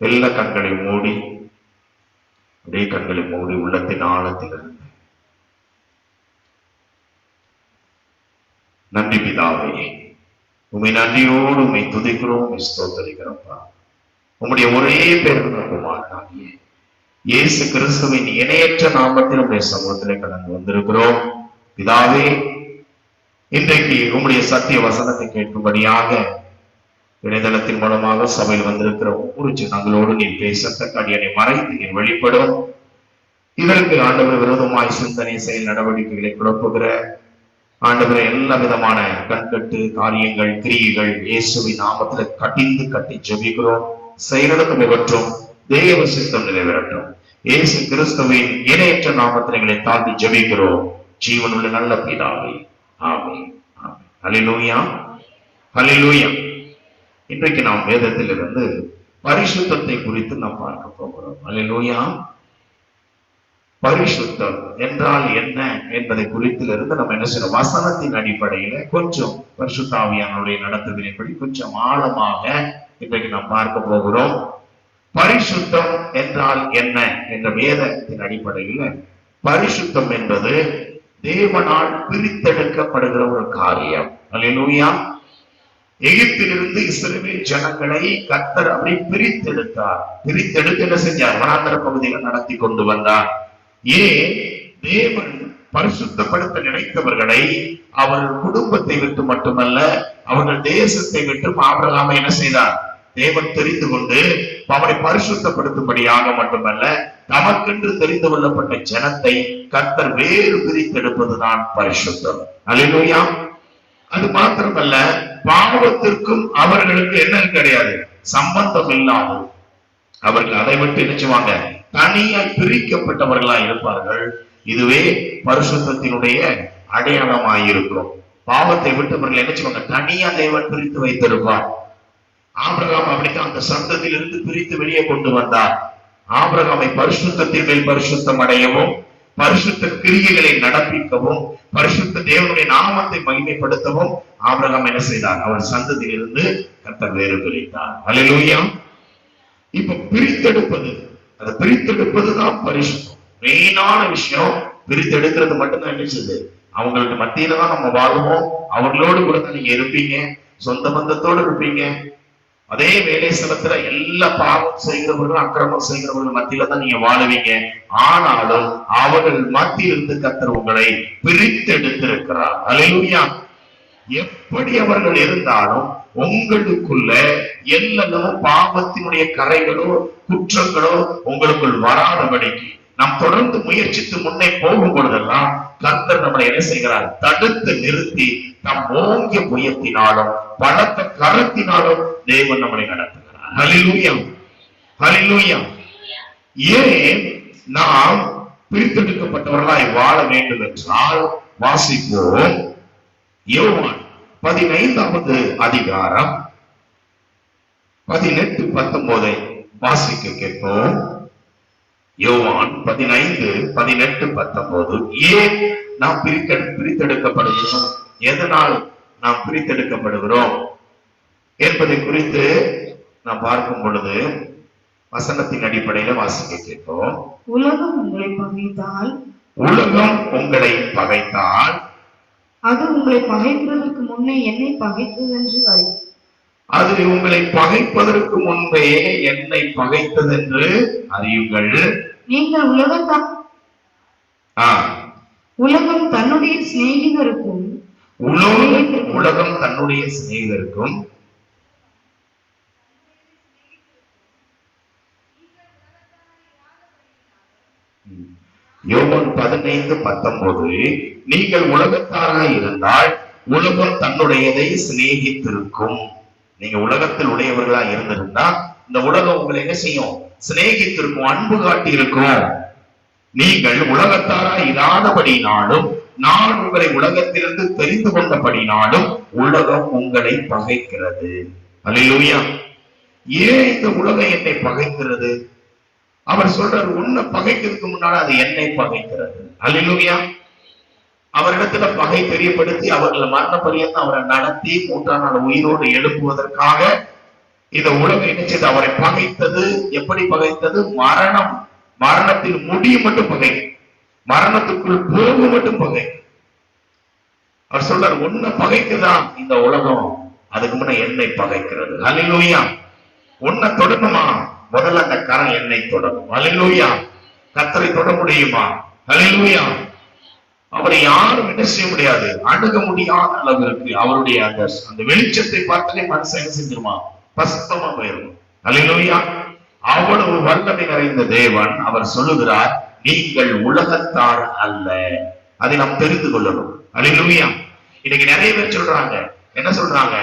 எல்லா கண்களை மூடி அப்படியே கண்களை மூடி உள்ளத்தின் ஆழத்தில் இருந்து நன்றி பிதாவே, உண்மை நன்றியோடு உண்மை துதிக்கிறோம், ஸ்தோத்தரிக்கிறோம்ப்பா. உம்முடைய ஒரே பெருமானாகிய இயேசு கிறிஸ்துவின் இணையற்ற நாமத்தில் உடைய சமூகத்திலே கடந்து வந்திருக்கிறோம் பிதாவே. இன்றைக்கு உம்முடைய சத்திய வசனத்தை கேட்கும்படியாக இணையதளத்தின் மூலமாக சபையில் வந்திருக்கிற ஒவ்வொரு ஜனங்களோடு நீர் பேசத்தக்க அடியனை மறைத்து நீர் வெளிப்படும். இதற்கு ஆண்டவர் விரோதமாய் சிந்தனை செயல் நடவடிக்கைகளை குழப்புகிற ஆண்டவரை எல்லா விதமான கண்கட்டு காரியங்கள் கிரியைகள் இயேசுவின் நாமத்தில் கட்டி ஜெபிக்கிறோம். செயலுக்கு முகற்றும் தேவ சித்தம் நிறைவேறட்டும். இயேசு கிறிஸ்துவின் இணையற்ற நாமத்தில் எங்களை தாண்டி ஜெபிக்கிறோம் ஜீவனுள்ள நல்ல பிதாவே, ஆமென். ஹல்லேலூயா, ஹல்லேலூயா. இன்றைக்கு நாம் வேதத்திலிருந்து பரிசுத்தத்தை குறித்து நாம் பார்க்க போகிறோம். ஹல்லேலூயா. பரிசுத்தம் என்றால் என்ன என்பதை குறித்திலிருந்து நம்ம என்ன செய்யணும், வசனத்தின் அடிப்படையில கொஞ்சம் பரிசுத்த ஆவியானவருடைய நடத்துதலின்படி கொஞ்சம் ஆழமாக இன்றைக்கு நாம் பார்க்க போகிறோம். பரிசுத்தம் என்றால் என்ன என்ற வேதத்தின் அடிப்படையில் பரிசுத்தம் என்பது தேவனால் பிரித்தெடுக்கப்படுகிற ஒரு காரியம். அல்லேலூயா. எகிப்திலிருந்து இஸ்ரவேல் ஜனங்களை கர்த்தர் அப்படி பிரித்தெடுத்தார். பிரித்தெடுத்து என்ன செஞ்சார், வனாந்தர பகுதியில் நடத்தி கொண்டு வந்தார். ஏன் தேவன் பரிசுத்தப்படுத்த நினைத்தவர்களை அவர்கள் குடும்பத்தை விட்டு மட்டுமல்ல, அவர்கள் தேசத்தை விட்டு ஆபிரகாமை என்ன செய்தார், தேவன் தெரிந்து கொண்டு அவரை பரிசுத்தப்படுத்தும்படியாக மட்டுமல்ல, தமக்கென்று தெரிந்து கொள்ளப்பட்ட ஜனத்தை கர்த்தர் வேறு பிரித்தெடுப்பதுதான் பரிசுத்தம். அல்லேலூயா. அது மாத்திரமல்ல, பாவத்திற்கும் அவர்களுக்கு என்ன கிடையாது, சம்பந்தம் இல்லாது அவர்கள் அதை விட்டு நினைச்சுவாங்க தனியா பிரிக்கப்பட்டவர்களா இருப்பார்கள். இதுவே பரிசுத்தத்தினுடைய அடையாளமாயிருக்கும். பாவத்தை விட்டு அவர்கள் நினைச்சுவாங்க தனியா தேவன் பிரித்து வைத்திருப்பார். ஆபிரகாம் அப்படித்தான் அந்த சந்தத்தில் இருந்து பிரித்து வெளியே கொண்டு வந்தார். ஆபிரகாமை பரிசுத்தத்தின் மேல் பரிசுத்தம் அடையவும், பரிசுத்த கிரியைகளை நடப்பிக்கவும், பரிசுத்த தேவனுடைய நாமத்தை மகிமைப்படுத்தவும் ஆபிரகாம் என்ன செய்தார், அவர் சந்ததியில் இருந்து கர்த்தர் வேறு பிரித்தார். அல்லேலூயா. இப்ப பிரித்தெடுப்பது, அதை பிரித்தெடுப்பதுதான் பரிசுத்தம். மெயினான விஷயம் பிரித்தெடுக்கிறது மட்டும்தான் நினைச்சது. அவங்களுக்கு மத்தியில தான் நம்ம வாழ்வோம், அவர்களோடு கூட தான் நீங்க இருப்பீங்க, சொந்த பந்தத்தோடு இருப்பீங்க. அதே வேலை ஸ்தலத்துல எல்லா பாவம் செய்கிறவர்களும் அக்கிரமம் செய்கிறவர்கள் மத்தியில தான் நீங்க வாழுவீங்க. ஆனாலும் அவர்கள் மத்தியிலிருந்து கர்த்தர் உங்களை பிரித்தெடுத்திருக்கிறார். அல்லேலூயா. எப்படி அவர்கள் இருந்தாலும் உங்களுக்குள்ள எல்லவும் பாவத்தினுடைய கரைகளோ குற்றங்களோ உங்களுக்குள் வராதபடிக்கு நாம் தொடர்ந்து முயற்சித்து முன்னே போகும் பொழுதெல்லாம் கர்த்தர் நம்மளை என்ன செய்கிறார், தடுத்து நிறுத்தி நம் ஓங்கிய முயற்சினாலும் பலத்த கரத்தினாலும் தேவன் நம்மளை நடத்துகிறார். ஹல்லேலூயா, ஹல்லேலூயா. ஏன் நாம் பிரித்தெடுக்கப்பட்டவர்களாய் வாழ வேண்டும் என்றால் வாசிப்போம். யோவான் 15வது அதிகாரம் 18-19 வாசிக்க கேட்போம். யோவான் 15:18-19. ஏன் நாம் பிரித்தெடுக்கப்படுகிறோம், எதனால் நாம் பிரித்தெடுக்கப்படுகிறோம் என்பதை குறித்து நாம் பார்க்கும் பொழுது வசனத்தின் அடிப்படையில வாசிக்க கேட்போம். உலகம் உங்களை பகைத்தால், உலகம் உங்களை பகைத்தால் அது உங்களை பகைக்கிறதற்கு முன்னே என்னை பகைத்தது என்று அறி. அது உங்களை பகைப்பதற்கு முன்பே என்னை பகைத்தது என்று அறியுங்கள். நீங்கள் உலகம் தன்னுடைய சிநேகிதருக்கும் உலகம் தன்னுடைய சிநேகிதருக்கும் யோவான் 15:19 நீங்கள் உலகத்தாராய் இருந்தால் உலகம் தன்னுடையதை சிநேகித்திருக்கும். நீங்க உலகத்தில் உடையவர்களா இருந்திருந்தா இந்த உலகம் உங்களை என்ன செய்யும், சிநேகித்திருக்கும், அன்பு காட்டி இருக்கும். நீங்கள் உலகத்தாராய் இராதபடினாலும் நான் உங்களை உலகத்திலிருந்து தெரிந்து கொண்டபடினாலும் உலகம் உங்களை பகைக்கிறது. அல்லேலூயா. ஏன் இந்த உலகம் என்னை பகைக்கிறது? அவர் சொல்றார், உன்னை பகைக்கிறதுக்கு முன்னால அது என்னை பகைக்கிறது. அல்லேலூயா. அவரிடத்துல பகை தெரியப்படுத்தி அவர்களை மரண பரியந்தம் அவரை நடத்தி 3ஆம் நாள் உயிரோடு எழுப்புவதற்காக இந்த உலகம் என்ன செய்து அவரை பகைத்தது. எப்படி பகைத்தது? மரணத்தில் முடியும் மட்டும் பகை, மரணத்துக்குள் போகும் மட்டும் பகை. அவர் சொல்றார், உன்னை பகைக்குதான் இந்த உலகம், அதுக்கு முன்ன என்னை பகைக்கிறது. அல்லேலூயா. உன்னை தொடணுமா? முதல்ல அந்த கரம் என்னை தொடரும். அல்லேலூயா. கர்த்தரை தொட முடியுமா? அல்லேலூயா. அவரை யாரும் என்ன செய்ய முடியாது, அணுக முடியாத அளவிற்கு அவருடைய அந்த வெளிச்சத்தை பார்த்தாலே மனசை என்ன செஞ்சிருமா? பசுத்தமா போயிடும். அல்லேலூயா. அவ்வளவு வல்லமை நிறைந்த தேவன் அவர் சொல்லுகிறார், நீங்கள் உலகத்தார் அல்ல. அதை நாம் தெரிந்து கொள்ளணும். அல்லேலூயா. இன்னைக்கு நிறைய பேர் சொல்றாங்க, என்ன சொல்றாங்க?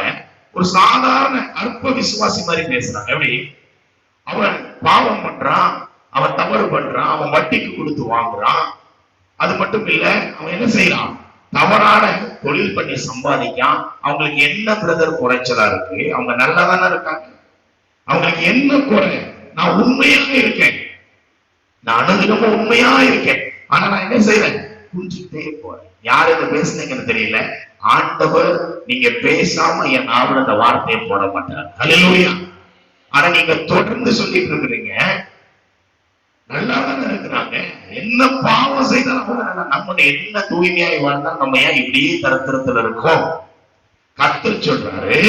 ஒரு சாதாரண அற்ப விசுவாசி மாதிரி பேசுறாங்க. எப்படி? அவன் பாவம் பண்றான், அவன் தவறு பண்றான், அவன் வட்டிக்கு கொடுத்து வாங்குறான். அது மட்டும் இல்ல, அவன் என்ன செய்யறான்? தவறான தொழில் பண்ணி சம்பாதிக்கான். அவங்களுக்கு என்ன பிரதர் குறைச்சலா இருக்கு? அவங்க நல்லா தானே இருக்காங்க. அவங்களுக்கு என்ன குறை? நான் உண்மையாக இருக்கேன், நான் அனுதினமும் உண்மையா இருக்கேன். ஆனா நான் என்ன செய்யறேன்? குஞ்சிட்டே போறேன். யாரு இதை பேசுனீங்கன்னு தெரியல. ஆண்டவர் நீங்க பேசாம என் நாவல அந்த வார்த்தையை போட மாட்டார். அல்லேலூயா. ஆனா நீங்க தொடர்ந்து சொல்லிட்டு இருக்கிறீங்க, நல்லா தானே இருக்கிறாங்க, என்ன பாவம் செய்தாலும் நம்ம என்ன தூய்மையாய் வாழ்ந்தால் நம்ம ஏன் இப்படியே தரத்திரத்துல இருக்கோம்? கர்த்தர் சொல்றாரு,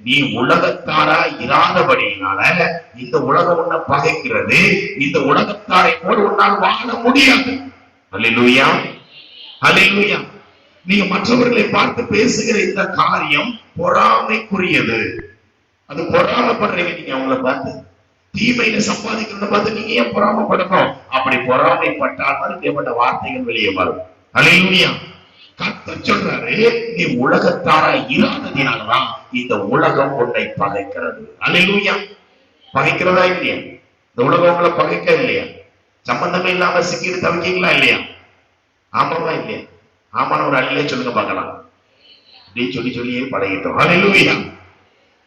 நீ உலகத்தாரா இராதபடியினால இந்த உலகம் உன்னை பகைக்கிறது. இந்த உலகத்தாரை போல உன்னால் வாழ முடியாது. அல்லேலூயா. அல்லேலூயா. நீங்க மற்றவர்களை பார்த்து பேசுகிற இந்த காரியம் பொறாமைக்குரியது. அது பொறாமைப்படுறீங்க. நீங்க அவங்கள பார்த்து தீமையில சம்பாதிக்கிறத பார்த்து நீங்க ஏன் பொறாமைப்படணும்? அப்படி பொறாமைப்பட்டால் தேவனுடைய வார்த்தைகள் வெளியே வரும். அல்லேலூயா. கர்த்தர் சொல்றாரு, நீ உலகத்தாரா இராததினாலதான் இந்த உலகம் உன்னை பகைக்கிறது. அல்லேலூயா. பகைக்கிறதா இல்லையா? இந்த உலகம் உங்களை பகைக்க இல்லையா? சம்பந்தமே இல்லாம சிக்கிட்டு தவிக்கீங்களா இல்லையா? ஆமாவா இல்லையா? ஆமான ஒரு அள்ளிலே சொல்லுங்க பார்க்கலாம். அப்படி சொல்லியே பழகிட்டோம். அல்லேலூயா.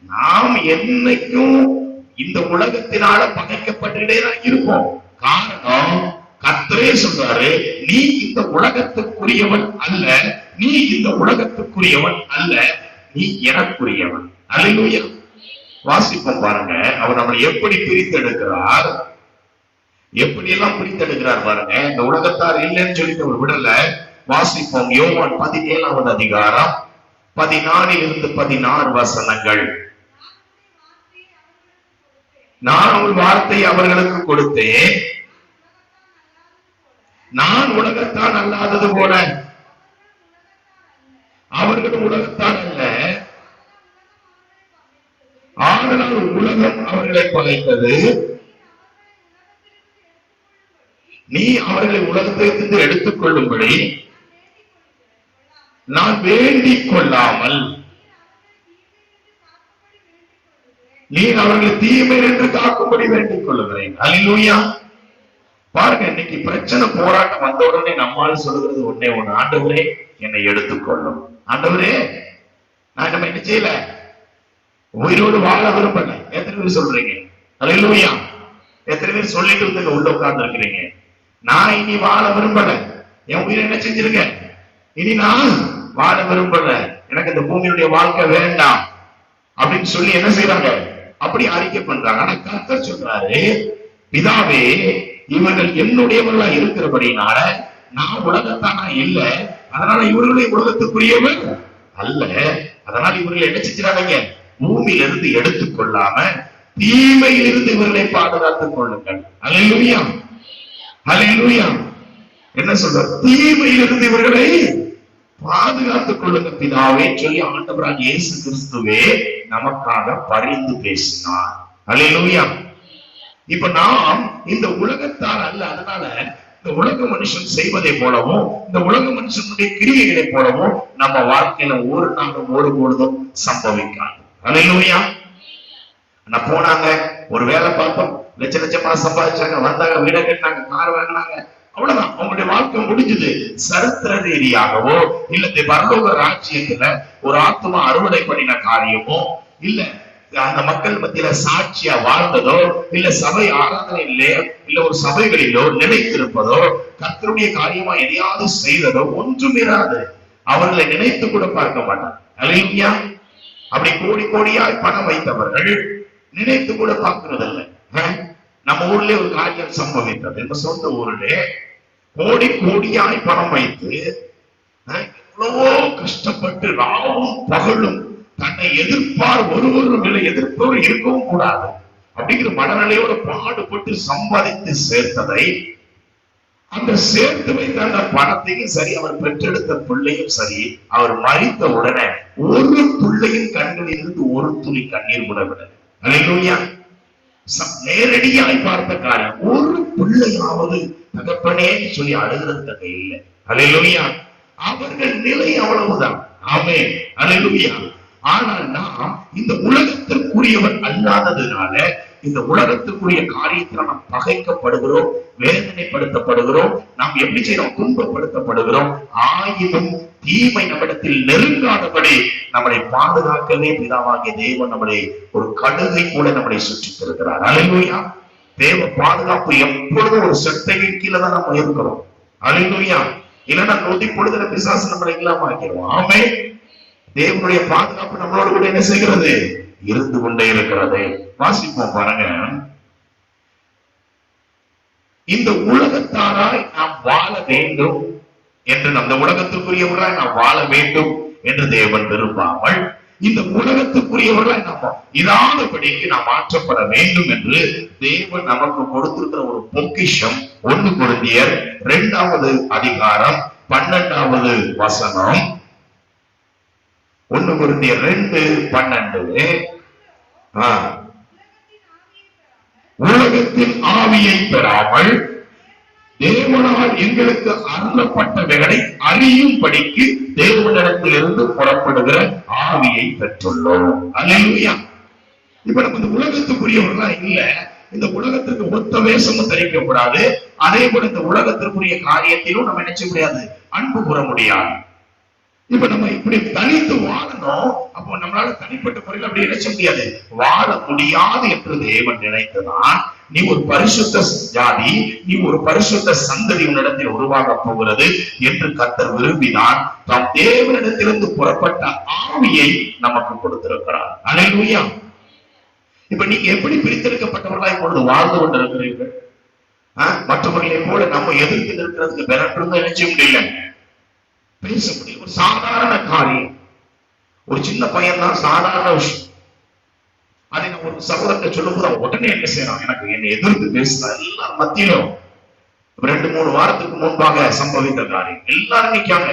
நாம் என்னைக்கும் இந்த உலகத்தினால பகைக்கப்பட்டுட்டே தான் இருப்போம். காரணம், கர்த்தரே சொல்றாரு, நீ இந்த உலகத்துக்குரியவன் அல்ல, நீ இந்த உலகத்துக்குரியவன் அல்ல, நீ எனக்குரியவன். அல்லேலூயா. வாசிப்போம் பாருங்க, அவர் நம்மளை எப்படி பிரித்தெடுக்கிறார், எப்படி எல்லாம் பிரித்தெடுக்கிறார் பாருங்க. இந்த உலகத்தார் இல்லைன்னு சொல்லிட்டு ஒரு விடல. வாசிப்போம் யோவான் 17ஆம் அதிகாரம் 14 16 வசனங்கள். நான் ஒரு வார்த்தை அவர்களுக்கு கொடுத்தேன், நான் உலகத்தான் அல்லாதது போல அவர்களும் உலகத்தான் அல்ல, ஆனால் உலகம் அவர்களை பகைத்தது. நீ அவர்களை உலகத்திலிருந்து எடுத்துக் கொள்ளும்படி நான் வேண்டிக் கொள்ளாமல் நீ அவர்களை தீமை என்று காக்கும்படி வேண்டிக் கொள்ளுகிறேன். அல்லேலூயா. பாருங்க, இன்னைக்கு பிரச்சனை போராட்டம் வந்த உடனே நம்மால் சொல்லுகிறது ஒன்னே ஒண்ணு, ஆண்டவரே என்னை எடுத்துக்கொள்ளும். ஆண்டவரே நான் நம்ம என்ன செய்யல, உயிரோடு வாழ விரும்பல. எத்தனை பேர் சொல்றீங்க? அல்லேலூயா. எத்தனை பேர் சொல்லிட்டு வந்து உள்ள உட்கார்ந்து இருக்கிறீங்க? நான் இனி வாழ விரும்பல, என் உயிரை என்ன செஞ்சிருக்கேன், இனி நான் வாழ விரும்பல, எனக்கு இந்த பூமியுடைய வாழ்க்கை வேண்டாம் அப்படின்னு சொல்லி என்ன செய்யறாங்க? அப்படி அறிக்கை பண்றாங்க. ஆனா கர்த்தர் சொல்றாரு, பிதாவே இவர்கள் என்னுடையவர்களா இருக்கிறபடினால நான் உலகத்தானா இல்ல, அதனால இவர்களுடைய உலகத்துக்குரியவர் அல்ல, அதனால இவர்கள் என்ன செஞ்சாங்க? பூமியிலிருந்து எடுத்துக்கொள்ளாம தீமையிலிருந்து இவர்களை பாதுகாத்துக் கொள்ளுங்கள். அல்லேலூயா. அல்லேலூயா. என்ன சொல்ற? தீமையிலிருந்து இவர்களை பாதுகாத்துக் கொள்ளுங்க பிதாவே சொல்லி ஆண்டவராகிய இயேசு கிறிஸ்துவே நமக்காக பரிந்து பேசினார். அல்லேலூயா. இப்ப நாம் இந்த உலகத்தார் அல்ல, அதனால இந்த உலக மனுஷன் செய்வதை போலவும் இந்த உலக மனுஷனுடைய கிரியைகளை போலவும் நம்ம வாழ்க்கையில ஒரு நாளும் ஒரு பொழுதும் சம்பவிக்காது. அல்லேலூயா. நான் போனாங்க, ஒரு வேலை பார்த்தோம், லட்ச லட்சமா சம்பாதிச்சாங்க, வந்தாங்க, வீட கட்டினாங்க, கார் வாங்கினாங்க, அவ்வளவுதான், அவங்களுடைய வாழ்க்கை முடிஞ்சது. சரித்திர ரீதியாகவோ இல்ல பரலோக ராஜ்யத்துல ஒரு ஆத்மா அறுவடை பண்ணின காரியமோ இல்ல அந்த மக்கள் மத்தியில சாட்சியா வாழ்ந்ததோ இல்ல சபை ஆராதனையிலே இல்ல ஒரு சபைகளிலோ நிலைத்திருப்பதோ கர்த்தருடைய காரியமா எதையாவது செய்ததோ ஒன்றும் இராது. அவர்களை நினைத்து கூட பார்க்க மாட்டார். அல்லேலூயா. அப்படி கோடி கோடியாய் பணம் வைத்தவர்கள் நினைத்து கூட பார்க்கிறதில்லை. நம்ம ஊர்ல ஒரு காரியம் சம்பவித்தது. நம்ம சொந்த ஊரிலே கோடி கோடியாய் பணம் வைத்து எவ்வளவோ கஷ்டப்பட்டு ராவும் பகலும் தன்னை எதிர்ப்பார் ஒருவரும் இல்லை, எதிர்ப்பவர் இருக்கவும் கூடாது அப்படிங்கிற மனநிலையோட பாடுபட்டு சம்பாதித்து சேர்த்ததை, அந்த சேர்த்து வைத்த அந்த பணத்தையும் சரி, அவர் பெற்றெடுத்த பிள்ளையும் சரி, அவர் மரித்த உடனே ஒரு பிள்ளையின் கண்களில் இருந்து ஒரு துளி கண்ணீர் விடவில்லை. அல்லேலூயா. நேரடியாய் பார்த்த காரியம், ஒரு பிள்ளையாவது தகப்பனே சொல்லி அழுகிறதுக்கு இல்லை. அல்லேலூயா. அவர்கள் நிலை அவ்வளவுதான். ஆமென். அல்லேலூயா. ஆனால் நாம் இந்த உலகத்திற்குரியவர் அல்லாததுனால இந்த உலகத்துக்குரிய காரியத்தில் நாம் பகைக்கப்படுகிறோம், வேதனைப்படுத்தப்படுகிறோம். நாம் எப்படி செய்யறோம்? துன்பப்படுத்தப்படுகிறோம். ஆயினும் தீமை நம்மிடத்தில் நெருங்காதபடி நம்மளை பாதுகாக்கவே பிதாவாகிய தேவன் நம்மளை ஒரு கடுகை கூட நம்மளை சுற்றி தருகிறார். அல்லேலூயா. தேவ பாதுகாப்பு எப்பொழுதும் ஒரு சட்டையின் கீழே தான் நம்ம இருக்கிறோம். அல்லேலூயா. இல்லைன்னா நொடி பொழுதுல பிசாசு நம்மளை இல்லாம ஆக்கிடுவோம். ஆமென். தேவனுடைய பாதுகாப்பு நம்மளோட கூட என்ன செய்கிறது? இருந்து கொண்டே இருக்கிறது. வாசிப்போம் பாருங்க. இந்த உலகத்தாராய் நாம் வாழ வேண்டும் என்று, அந்த உலகத்துக்குரியவர்களாய் நாம் வாழ வேண்டும் என்று தேவன் விரும்பாமல், இந்த உலகத்துக்குரியவர்களாய் நாம் இராதபடிக்கு நாம் மாற்றப்பட வேண்டும் என்று தேவன் நமக்கு கொடுத்திருக்கிற ஒரு பொக்கிஷம். 1 கொரிந்தியர் 2வது அதிகாரம் 12வது வசனம். 1 கொரிந்தியர் 2:12. உலகத்தின் ஆவியை பெறாமல் தேவனால் எங்களுக்கு அருளப்பட்டவைகளை அறியும்படிக்கு தேவனிடத்திலிருந்து புறப்படுகிற ஆவியை பெற்றுள்ளோம். அல்லேலூயா. இப்ப நம்ம இந்த உலகத்துக்குரியவர்களா இல்ல, இந்த உலகத்திற்கு ஒத்த வேஷமும் தரிக்கக்கூடாது. அதே போல இந்த உலகத்திற்குரிய காரியத்திலும் நம்ம நினைச்ச முடியாது, அன்பு கூற முடியாது. இப்ப நம்ம இப்படி தனித்து வாழணும். அப்போ நம்மளால தனிப்பட்ட முறையில் அப்படி நினைச்ச முடியாது, வாழ முடியாது என்று தேவன் நினைத்ததான் நீ ஒரு பரிசுத்த ஜாதி, நீ ஒரு பரிசுத்த சந்ததி உன்னிடத்தில் உருவாக போகிறது என்று கர்த்தர் விரும்பினான். தாம் தேவனிடத்திலிருந்து புறப்பட்ட ஆவியை நமக்கு கொடுத்திருக்கிறார். அல்லேலூயா. இப்ப நீங்க எப்படி பிரித்தெடுக்கப்பட்டவர்களா இப்பொழுது வாழ்ந்து கொண்டிருக்கிறீர்கள்? மற்றவர்களை போல நம்ம எதிர்த்து இருக்கிறதுக்கு பெறப்படும் நினைச்ச முடியல, பேச முடியும். ஒரு சாதாரண காரியம், ஒரு சின்ன பையன் தான், சாதாரண விஷயம். அதை நான் ஒரு சகோதரத்தை சொல்லும்போது உடனே என்ன செய்யறான்? எனக்கு என்னை எதிர்த்து பேசுறா. எல்லாரும் மத்தியிலும் 2-3 வாரத்துக்கு முன்பாக சம்பவித்த காரியம். எல்லாரும் நிக்காங்க,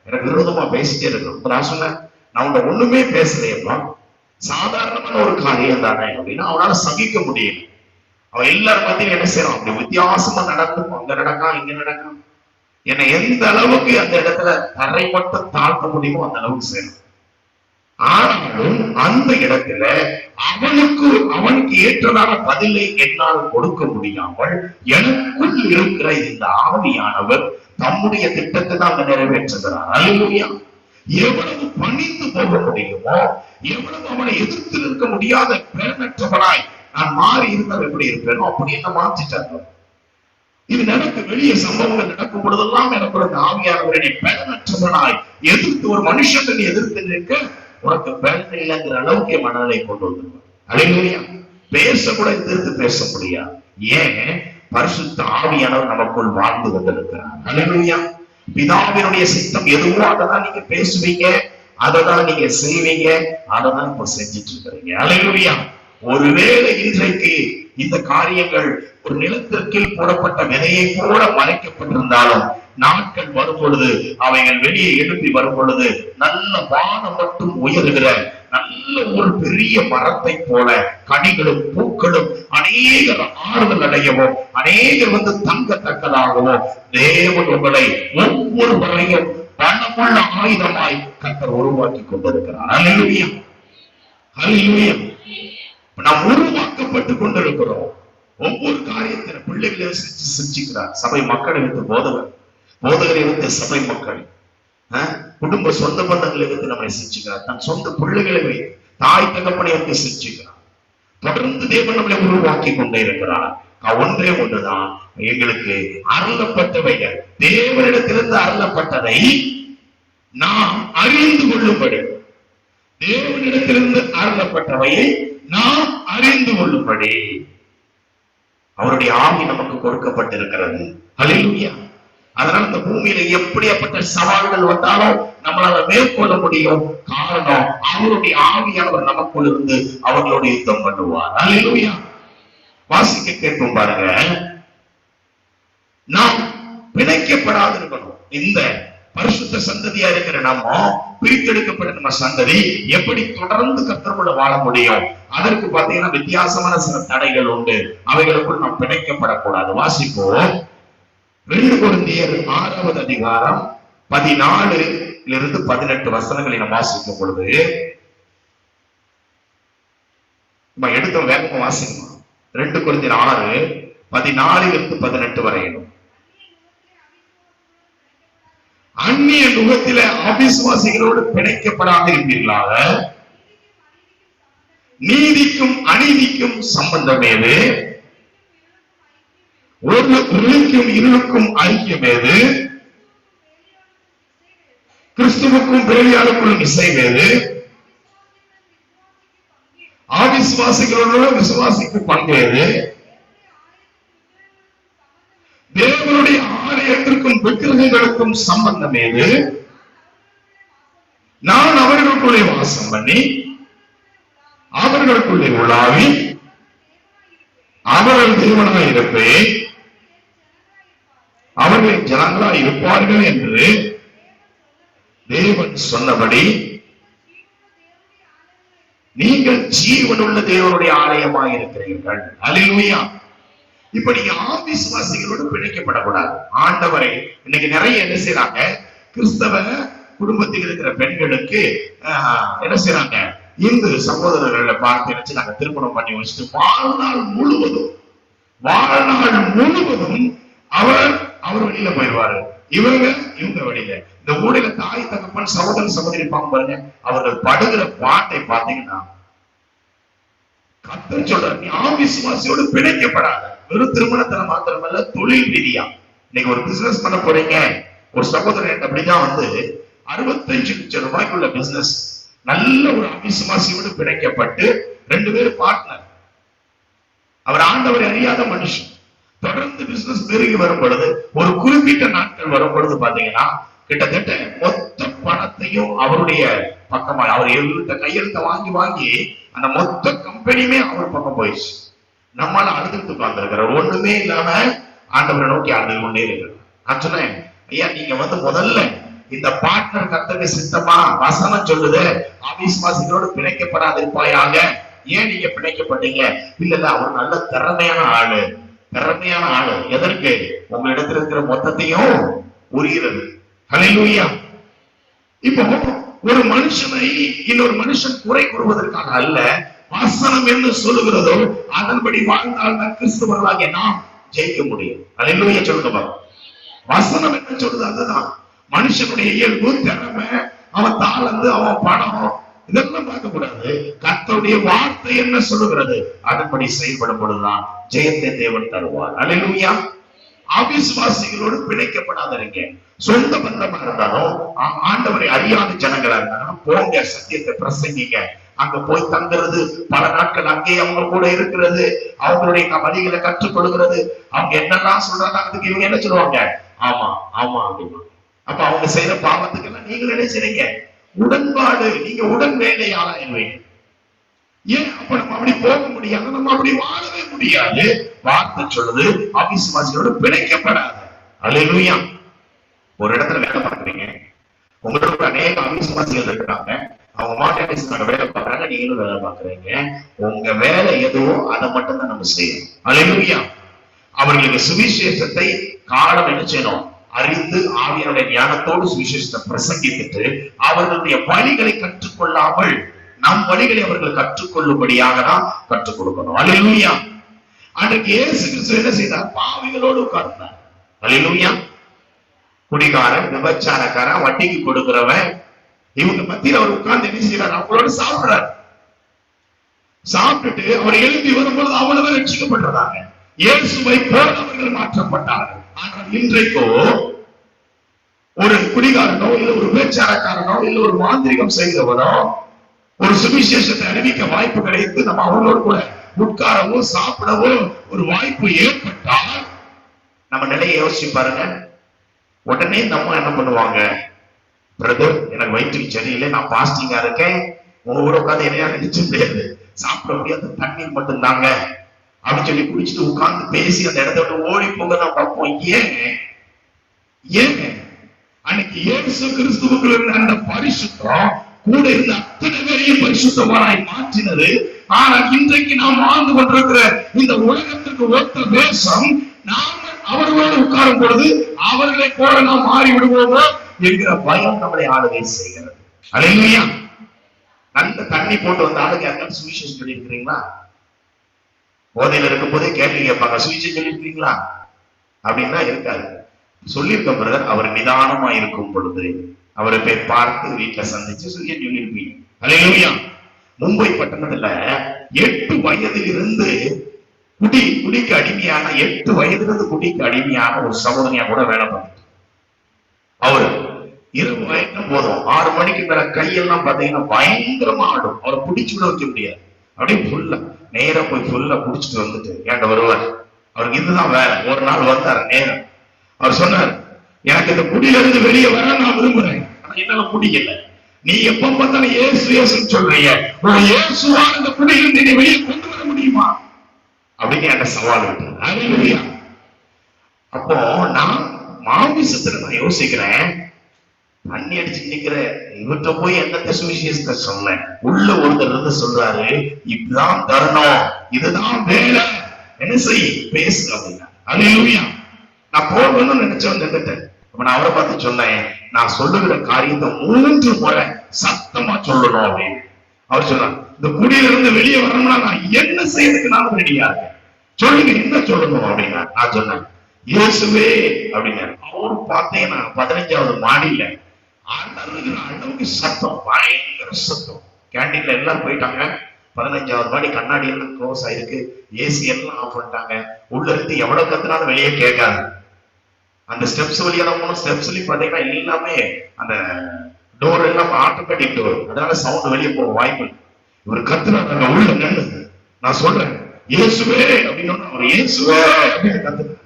எனக்கு விரோதமா பேசிட்டே இருக்கிறோம். நான் சொன்னேன், நான் உன்னை ஒண்ணுமே பேசலையப்பா, சாதாரணமான ஒரு காரியம் தானே அப்படின்னா அவனால சகிக்க முடியல. அவன் எல்லாரும் மத்தியிலும் என்ன செய்யறான்? அப்படி வித்தியாசமா நடக்கும், அங்க நடக்கான், இங்க நடக்கான். என்னை எந்த அளவுக்கு அந்த இடத்துல தரை மட்டும் தாழ்த்த முடியுமோ அந்த அளவுக்கு செய்யணும். ஆனாலும் அந்த இடத்துல அவனுக்கு ஏற்றதான பதிலை என்னால் கொடுக்க முடியாமல் எனக்குள் இருக்கிற இந்த ஆவியானவர் தம்முடைய திட்டத்தை தான் அங்க நிறைவேற்றுகிறார். அல்லேலூயா. எவ்வளவு பணிந்து போக முடியுமோ, எவ்வளவு அவனை எதிர்த்து நிற்க முடியாத பேரற்றவனாய் நான் மாறி இருந்தால் எப்படி இருப்பேனோ அப்படி என்ன மாற்றிட்டாங்க. இது நடக்கு வெளியே சம்பவங்கள் நடக்கும் பொழுதெல்லாம் எனக்கு ஒரு ஆவியானவரை பேரற்றவனாய் எதிர்த்து ஒரு மனுஷன் எதிர்த்து நிற்க உனக்கு பேரன் இல்லைங்கிற அளவுக்கு மனதை கொண்டு வந்துருவார். அல்லேலூயா. பேச கூட எதிர்த்து பேச முடியாது. ஏன்? பரிசுத்த ஆவியானவர் நமக்குள் வாழ்ந்து கொண்டிருக்கிறார். அல்லேலூயா. பிதாவினுடைய சித்தம் எதுவோ அதைதான் நீங்க பேசுவீங்க, அதைதான் நீங்க செய்வீங்க, அதைதான் இப்ப செஞ்சிட்டு இருக்கிறீங்க. அல்லேலூயா. ஒருவேளை இன்றைக்கு இந்த காரியங்கள் ஒரு நிலத்திற்கில் போடப்பட்ட விதையை போல மறைக்கப்பட்டிருந்தாலும் நாட்கள் வரும் பொழுது அவைகள் வெளியே எழுப்பி வரும் பொழுது நல்ல வானம் மட்டும் உயர்கிற நல்ல ஒரு பெரிய மரத்தை போல கனிகளும் பூக்களும் அநேகர் ஆறுதல் அடையவும் அநேகர் தங்கத்தக்கதாகவும் தேவன் உங்களை ஒவ்வொருவரையும் பணமுள்ள ஆயுதமாய் கர்த்தர் உருவாக்கி கொண்டிருக்கிறார். அல்லேலூயா. அல்லேலூயா. நாம் உருவாக்கப்பட்டுக் கொண்டிருக்கிறோம். ஒவ்வொரு காரியத்தின பிள்ளைகளை சிருஷ்டிக்கிறார். சபை மக்களை வைத்து போதகரை வைத்து சபை மக்கள், குடும்ப சொந்த பந்தங்களை வைத்து நம்மை சிருஷ்டிக்கிறார். தன் சொந்த பிள்ளைகளை வைத்து தாய் தகப்பனை வைத்து சிருஷ்டிக்கிறார். தொடர்ந்து தேவன் நம்மளை உருவாக்கி கொண்டே இருக்கிறார். ஒன்றே ஒன்றுதான், எங்களுக்கு அருளப்பட்டவைகள், தேவனிடத்திலிருந்து அருளப்பட்டதை நாம் அறிந்து கொள்ளும்படி, தேவனிடத்திலிருந்து அருளப்பட்டவையை நாம் அறிந்து கொள்ளும்படி அவருடைய ஆவி நமக்கு கொடுக்கப்பட்டிருக்கிறது. ஹல்லேலூயா. அதனால இந்த பூமியில எப்படியாப்பட்ட சவால்கள் வந்தாலும் நம்மளால மேற்கொள்ள முடியும். காரணம், அவருடைய ஆவியானவர் நமக்குள் இருந்து அவர்களோடு யுத்தம் பண்ணுவார். ஹல்லேலூயா. வாசிக்க கேட்கும் பாருங்க. நாம் பிணைக்கப்படாது இருக்கணும். இந்த பரிசுத்த சந்ததியா இருக்கிற நம்ம, பிரித்தெடுக்கப்பட்ட நம்ம சந்ததி எப்படி தொடர்ந்து கர்த்தருக்குள்ள வாழ முடியும்? அதற்கு பாத்தீங்கன்னா வித்தியாசமான சில தடைகள் உண்டு. அவைகளுக்குள் நாம் பிணைக்கப்படக்கூடாது. வாசிப்போம். 2 கொரிந்தியர் 6வது அதிகாரம் 14 18 வசனங்களை நாம் வாசிக்கும் பொழுது, எடுத்த வேகமா வாசிக்கணும். 2 கொரிந்தியர் 6 14 18 வரையிலும். அந்நிய நுகத்தில அவிசுவாசிகளோடு பிணைக்கப்படாமல் இருப்பீர்களாக. நீதிக்கும் அநீதிக்கும் சம்பந்தம் ஏது? ஒளிக்கும் இருளுக்கும் ஐக்கியம் ஏது? கிறிஸ்துவுக்கும் பேலியாளுக்குள்ளும் இசைவேது? அவிசுவாசிகளோடு விசுவாசிக்கு பங்கேது? தேவனுடைய ஆலயத்திற்கும் விக்கிரகங்களுக்கும் சம்பந்தம் ஏது? நான் அவர்களுக்குள்ளே வாசம் பண்ணி அவர்களுக்குள்ளே உலாவி அவர்கள் தேவனாய் இருப்பேன், அவர்களின் ஜனங்களாய் இருப்பார்கள் என்று தேவன் சொன்னபடி நீங்கள் ஜீவனுள்ள தேவனுடைய ஆலயமாய் இருக்கிறீர்கள். அல்லேலூயா. இப்ப நீங்க அவிசுவாசிகளோடு பிணைக்கப்படக்கூடாது. ஆண்டவரை இன்னைக்கு நிறைய என்ன செய்யறாங்க, கிறிஸ்தவ குடும்பத்தில் இருக்கிற பெண்களுக்கு என்ன செய்யறாங்க, இந்து சகோதரர்களை பார்த்து நினைச்சு நாங்க திருமணம் பண்ணி வச்சுட்டு வாழ்நாள் முழுவதும் அவர் வெளியில போயிடுவாரு, இவங்க வெளியில. இந்த ஊழில தாய் தகப்பன் சகோதரன் சகோதரி பாருங்க, அவர்கள் படுகிற பாட்டை பார்த்தீங்கன்னா கர்த்தர் சொல்றார், நீ அவிசுவாசியோடு பிணைக்கப்படாத. வெறும் திருமணத்துல மாத்திரமல்ல, தொழில் ரீதியா நீங்க ஒரு பிசினஸ் பண்ண போறீங்க. ஒரு சகோதரன் அப்படிதான் 65 லட்சம் ரூபாய்க்குள்ள பிசினஸ், நல்ல ஒரு அவிசுவாசியோடு பிணைக்கப்பட்டு 2 பேரும் பார்ட்னர். அவர் ஆண்டவரை அறியாத மனுஷன். தொடர்ந்து பிசினஸ் பெருகி வரும் பொழுது, ஒரு குறிப்பிட்ட நாட்கள் வரும் பொழுது பாத்தீங்கன்னா கிட்டத்தட்ட மொத்த பணத்தையும் அவருடைய பக்கமா, அவர் கையெழுத்த வாங்கி அந்த மொத்த கம்பெனியுமே அவர் பக்கம் போயிடுச்சு. நம்மளால அழுதுட்டு உட்கார்ந்துருக்கிறார், ஒண்ணுமே இல்லாம ஆண்டவரை நோக்கி அழுது கொண்டே இருக்கிறார். நான் சொன்னேன், ஐயா நீங்க முதல்ல இந்த பார்ட்னர் கர்த்தருக்கு சித்தமா? வசனம் சொல்லுது அவிசுவாசிகளோடு பிணைக்கப்படாது இருப்பாயாக. ஏன் நீங்க பிணைக்கப்பட்டீங்க? இல்ல அவர் நல்ல திறமையான ஆளு. எதற்கு? உங்களிடத்தில் இருக்கிற மொத்தத்தையும் உரிகிறது. ஹல்லேலூயா. இப்போ ஒரு மனுஷனை இன்னொரு மனுஷன் குறை கூறுவதற்காக அல்ல, வசனம் என்ன சொல்லுகிறதோ அதன்படி வாழ்ந்தால் தான் கிறிஸ்தவர்களாகிய நாம் ஜெயிக்க முடியும். ஹல்லேலூயா சொல்லுங்க. வசனம் என்ன சொல்லுது அதுதான். மனுஷனுடைய இயல்பு, திறமை, அவன் தாளந்து, அவன் பணம், இதெல்லாம் பார்க்க கூடாது. கர்த்தருடைய வார்த்தை என்ன சொல்லுகிறது அதன்படி செயல்படும் பொழுதுதான் ஜெயத்தை தேவன் தருவார். அல்லேலூயா. அவிசுவாசிகளோடு பிணைக்கப்படாதீங்க. சொந்த பந்தமா இருந்தாலும், ஆண்டவரை அறியாத ஜனங்களா இருந்தாலும் போங்க, சத்தியத்தை பிரசங்கிங்க. அங்க போய் தங்குறது, பல நாட்கள் அங்கே அவங்க கூட இருக்கிறது, அவங்களுடைய வழிகளை கற்றுக் கொடுக்கிறது. அவங்க என்னெல்லாம் சொல்றாங்க அதுக்கு இவங்க என்ன சொல்லுவாங்க? ஆமா அப்படிமா. அப்ப அவங்க செய்யற பாவத்துக்கு எல்லாம் நீங்க என்ன செய்றீங்க? உடன்பாடு. நீங்க உடன் வேலையாளர். ஏன் அப்ப நம்ம அப்படி போக முடியாது, நம்ம அப்படி வாழவே முடியாது. வார்த்தை சொல்லுது அவிசுவாசிகளோடு பிணைக்கப்படாது. அல்லேலூயா. ஒரு இடத்துல வேலை பார்க்குறீங்க, உங்களோட அநேக அவிசுவாசிகள் இருக்கிறாங்க. அவங்க மாட்டாங்க வேலை பார்க்கறாங்க, நீங்களும் வேலை பார்க்கறீங்க. உங்க வேலை எதுவோ அதை மட்டும் தான் நம்ம செய்யணும். அல்லேலூயா. அவர்களுக்கு சுவிசேஷத்தை காலம் என்ன செய்யணும்? அறிந்து ஆவியானுடைய ஞானத்தோடு சுவிசேஷத்தை பிரசங்கித்துட்டு அவர்களுடைய வழிகளை கற்றுக்கொள்ளாமல் நம் வழிகளை அவர்கள் கற்றுக்கொள்ளும்படியாக தான் கற்றுக் கொடுக்கணும். அல்லேலூயா. அன்றைக்கு இயேசு கிறிஸ்து என்ன செய்தார்? பாவிகளோடு உட்கார்ந்தார். அல்லேலூயா. குடிகாரன், விபச்சாரக்காரன், வட்டிக்கு கொடுக்கிறவன், இவங்க மத்தியில் அவர் உட்கார்ந்து என்ன செய்யறார்? அவங்களோட சாப்பிடுறார். சாப்பிட்டுட்டு அவர் எழுப்பி வரும்போது அவ்வளவு ரட்சிக்கப்பட்டிருந்தாங்க. இயேசுவை போல அவர்கள் மாற்றப்பட்டார்கள். ஆனால் இன்றைக்கோ ஒரு குடிகாரனோ இல்ல ஒரு பேச்சாரக்காரனோ இல்ல ஒரு மாந்திரிகம் செய்தவனோ ஒரு சுவிசேஷத்தை அறிவிக்க வாய்ப்பு கிடைத்து நம்ம அவங்களோடு கூட உட்காரவோ சாப்பிடவோ ஒரு வாய்ப்பு ஏற்பட்டால் நம்ம நிலையை யோசிச்சு பாருங்க. உடனே நம்ம என்ன பண்ணுவாங்க, பிரதர் எனக்கு வயிற்றுக்கு சரியில்லை, நான் பாஸ்டிங்கா இருக்கேன், உங்க ஊட உட்காந்து என்னையா நினைச்சு முடியாது, சாப்பிட முடியாது, தண்ணீர் மட்டும் தாங்க அப்படின்னு சொல்லி குடிச்சிட்டு உட்கார்ந்து பேசி அந்த இடத்த விட்டு ஓடி போக நான் பார்ப்போம். ஏங்க அன்னைக்கு இயேசு கிறிஸ்துவுக்குள்ள இருந்த அந்த பரிசுத்தம் கூட இருந்த அத்தனை பேரையும் பரிசுத்தமாய் மாற்றினது. ஆனால் இன்றைக்கு நாம் வாழ்ந்து கொண்டிருக்கிற இந்த உலகத்திற்கு ஒத்த வேஷம் நாம் அவர்களோடு உட்காரும் பொழுது அவர்களை போல நாம் மாறி விடுவோமோ என்கிற பயம் நம்மளை ஆளுகை செய்கிறது. அல்லேலூயா. நல்ல தண்ணி போட்டு வந்த ஆளுக்கு யாருக்காவது சுவிசேஷம் சொல்லி இருக்கிறீங்களா? போதையில இருக்கும் போதே கேள்வி கேட்பாங்க, சுவிசேஷம் சொல்லி இருக்கிறீங்களா அப்படின்னா இருக்காது. சொல்லியிருக்க பிரதர், அவர் நிதானமா இருக்கும் பொழுது அவரை போய் பார்த்து வீட்டுல சந்திச்சு சொல்லியிருப்பீங்க. அல்லேலூயா. மும்பை பட்டணத்துல 8 வயதிலிருந்து குடிக்கு அடிமையான 8 வயதிலிருந்து குடிக்கு அடிமையான ஒரு சகோதரியா கூட வேலை பண்ணிட்டு அவரு இரவு வயக்கம் போதும் 6 மணிக்கு மேல கையெல்லாம் பாத்தீங்கன்னா பயங்கரமா ஆடும். அவரை பிடிச்சு விட வைக்க முடியாது. அப்படியே ஃபுல்லா நேரா போய் ஃபுல்லா குடிச்சிட்டு வந்துட்டு ஏன்ட வருவார். அவருக்கு இதுதான் வேலை. ஒரு நாள் வந்தார் நேரம். அவர் சொன்னார், எனக்கு இந்த குடியில இருந்து வெளியே வர நான் விரும்புறேன், ஆனா என்னால முடியல. நீ எப்ப பார்த்தாலும் இயேசு இயேசுன்னு சொல்றீங்க, இயேசுவா இந்த குடியிலிருந்து நீ வெளியே கொண்டு வர முடியுமா அப்படின்னு என்கிட்ட சவால் விட்டார். அல்லேலூயா. அப்போ நான் மாமிசத்துல நான் யோசிக்கிறேன், தண்ணி அடிச்சு நிக்கிற இவர்கிட்ட போய் என்னத்த சுவிசேஷத்தை சொன்னேன். உள்ள ஒருத்தர் இருந்து சொல்றாரு, இதுதான் தருணம், இதுதான் வேலை, என்ன செய் பேசு அப்படின்னா. அல்லேலூயா. நான் போகணும்னு நினைச்சவன் நின்றுட்டேன். அப்ப நான் அவரை பார்த்து சொன்னேன், நான் சொல்லுகிற காரியத்தை 3 முறை சத்தமா சொல்லணும் அப்படின்னு. அவர் சொன்னார், இந்த குடியில இருந்து வெளியே வரணும்னா நான் என்ன செய்யறதுக்கு நான் ரெடியா இருக்கேன், சொல்லுங்க என்ன சொல்லணும் அப்படின்னா. நான் சொன்னேன், இயேசுவே அப்படின்னா. அவரு பார்த்தேன், 15வது மாடியில அளவுக்கு சத்தம், பயங்கர சத்தம். கேண்டீன்ல எல்லாம் போயிட்டாங்க. 15வது மாடி, கண்ணாடி எல்லாம் க்ளோஸ் ஆயிருக்கு, ஏசி எல்லாம் ஆஃப் பண்ணிட்டாங்க. உள்ள இருந்து எவ்வளவு கத்துனாலும் வெளியே கேட்காது. அந்த ஸ்டெப்ஸ் வழியா தான் போனோம். ஸ்டெப்ஸ்லயும் பாத்தீங்கன்னா எல்லாமே அந்த டோர் எல்லாம் ஆட்டோமேட்டிக் டோர், அதனால சவுண்ட் வெளியே போக வாய்ப்பு. இவர் கத்துனாங்க உள்ள நின்று. நான் சொல்றேன், இயேசுவே அப்படின்னு. அவர் இயேசுவே அப்படின்னு கத்துனார்.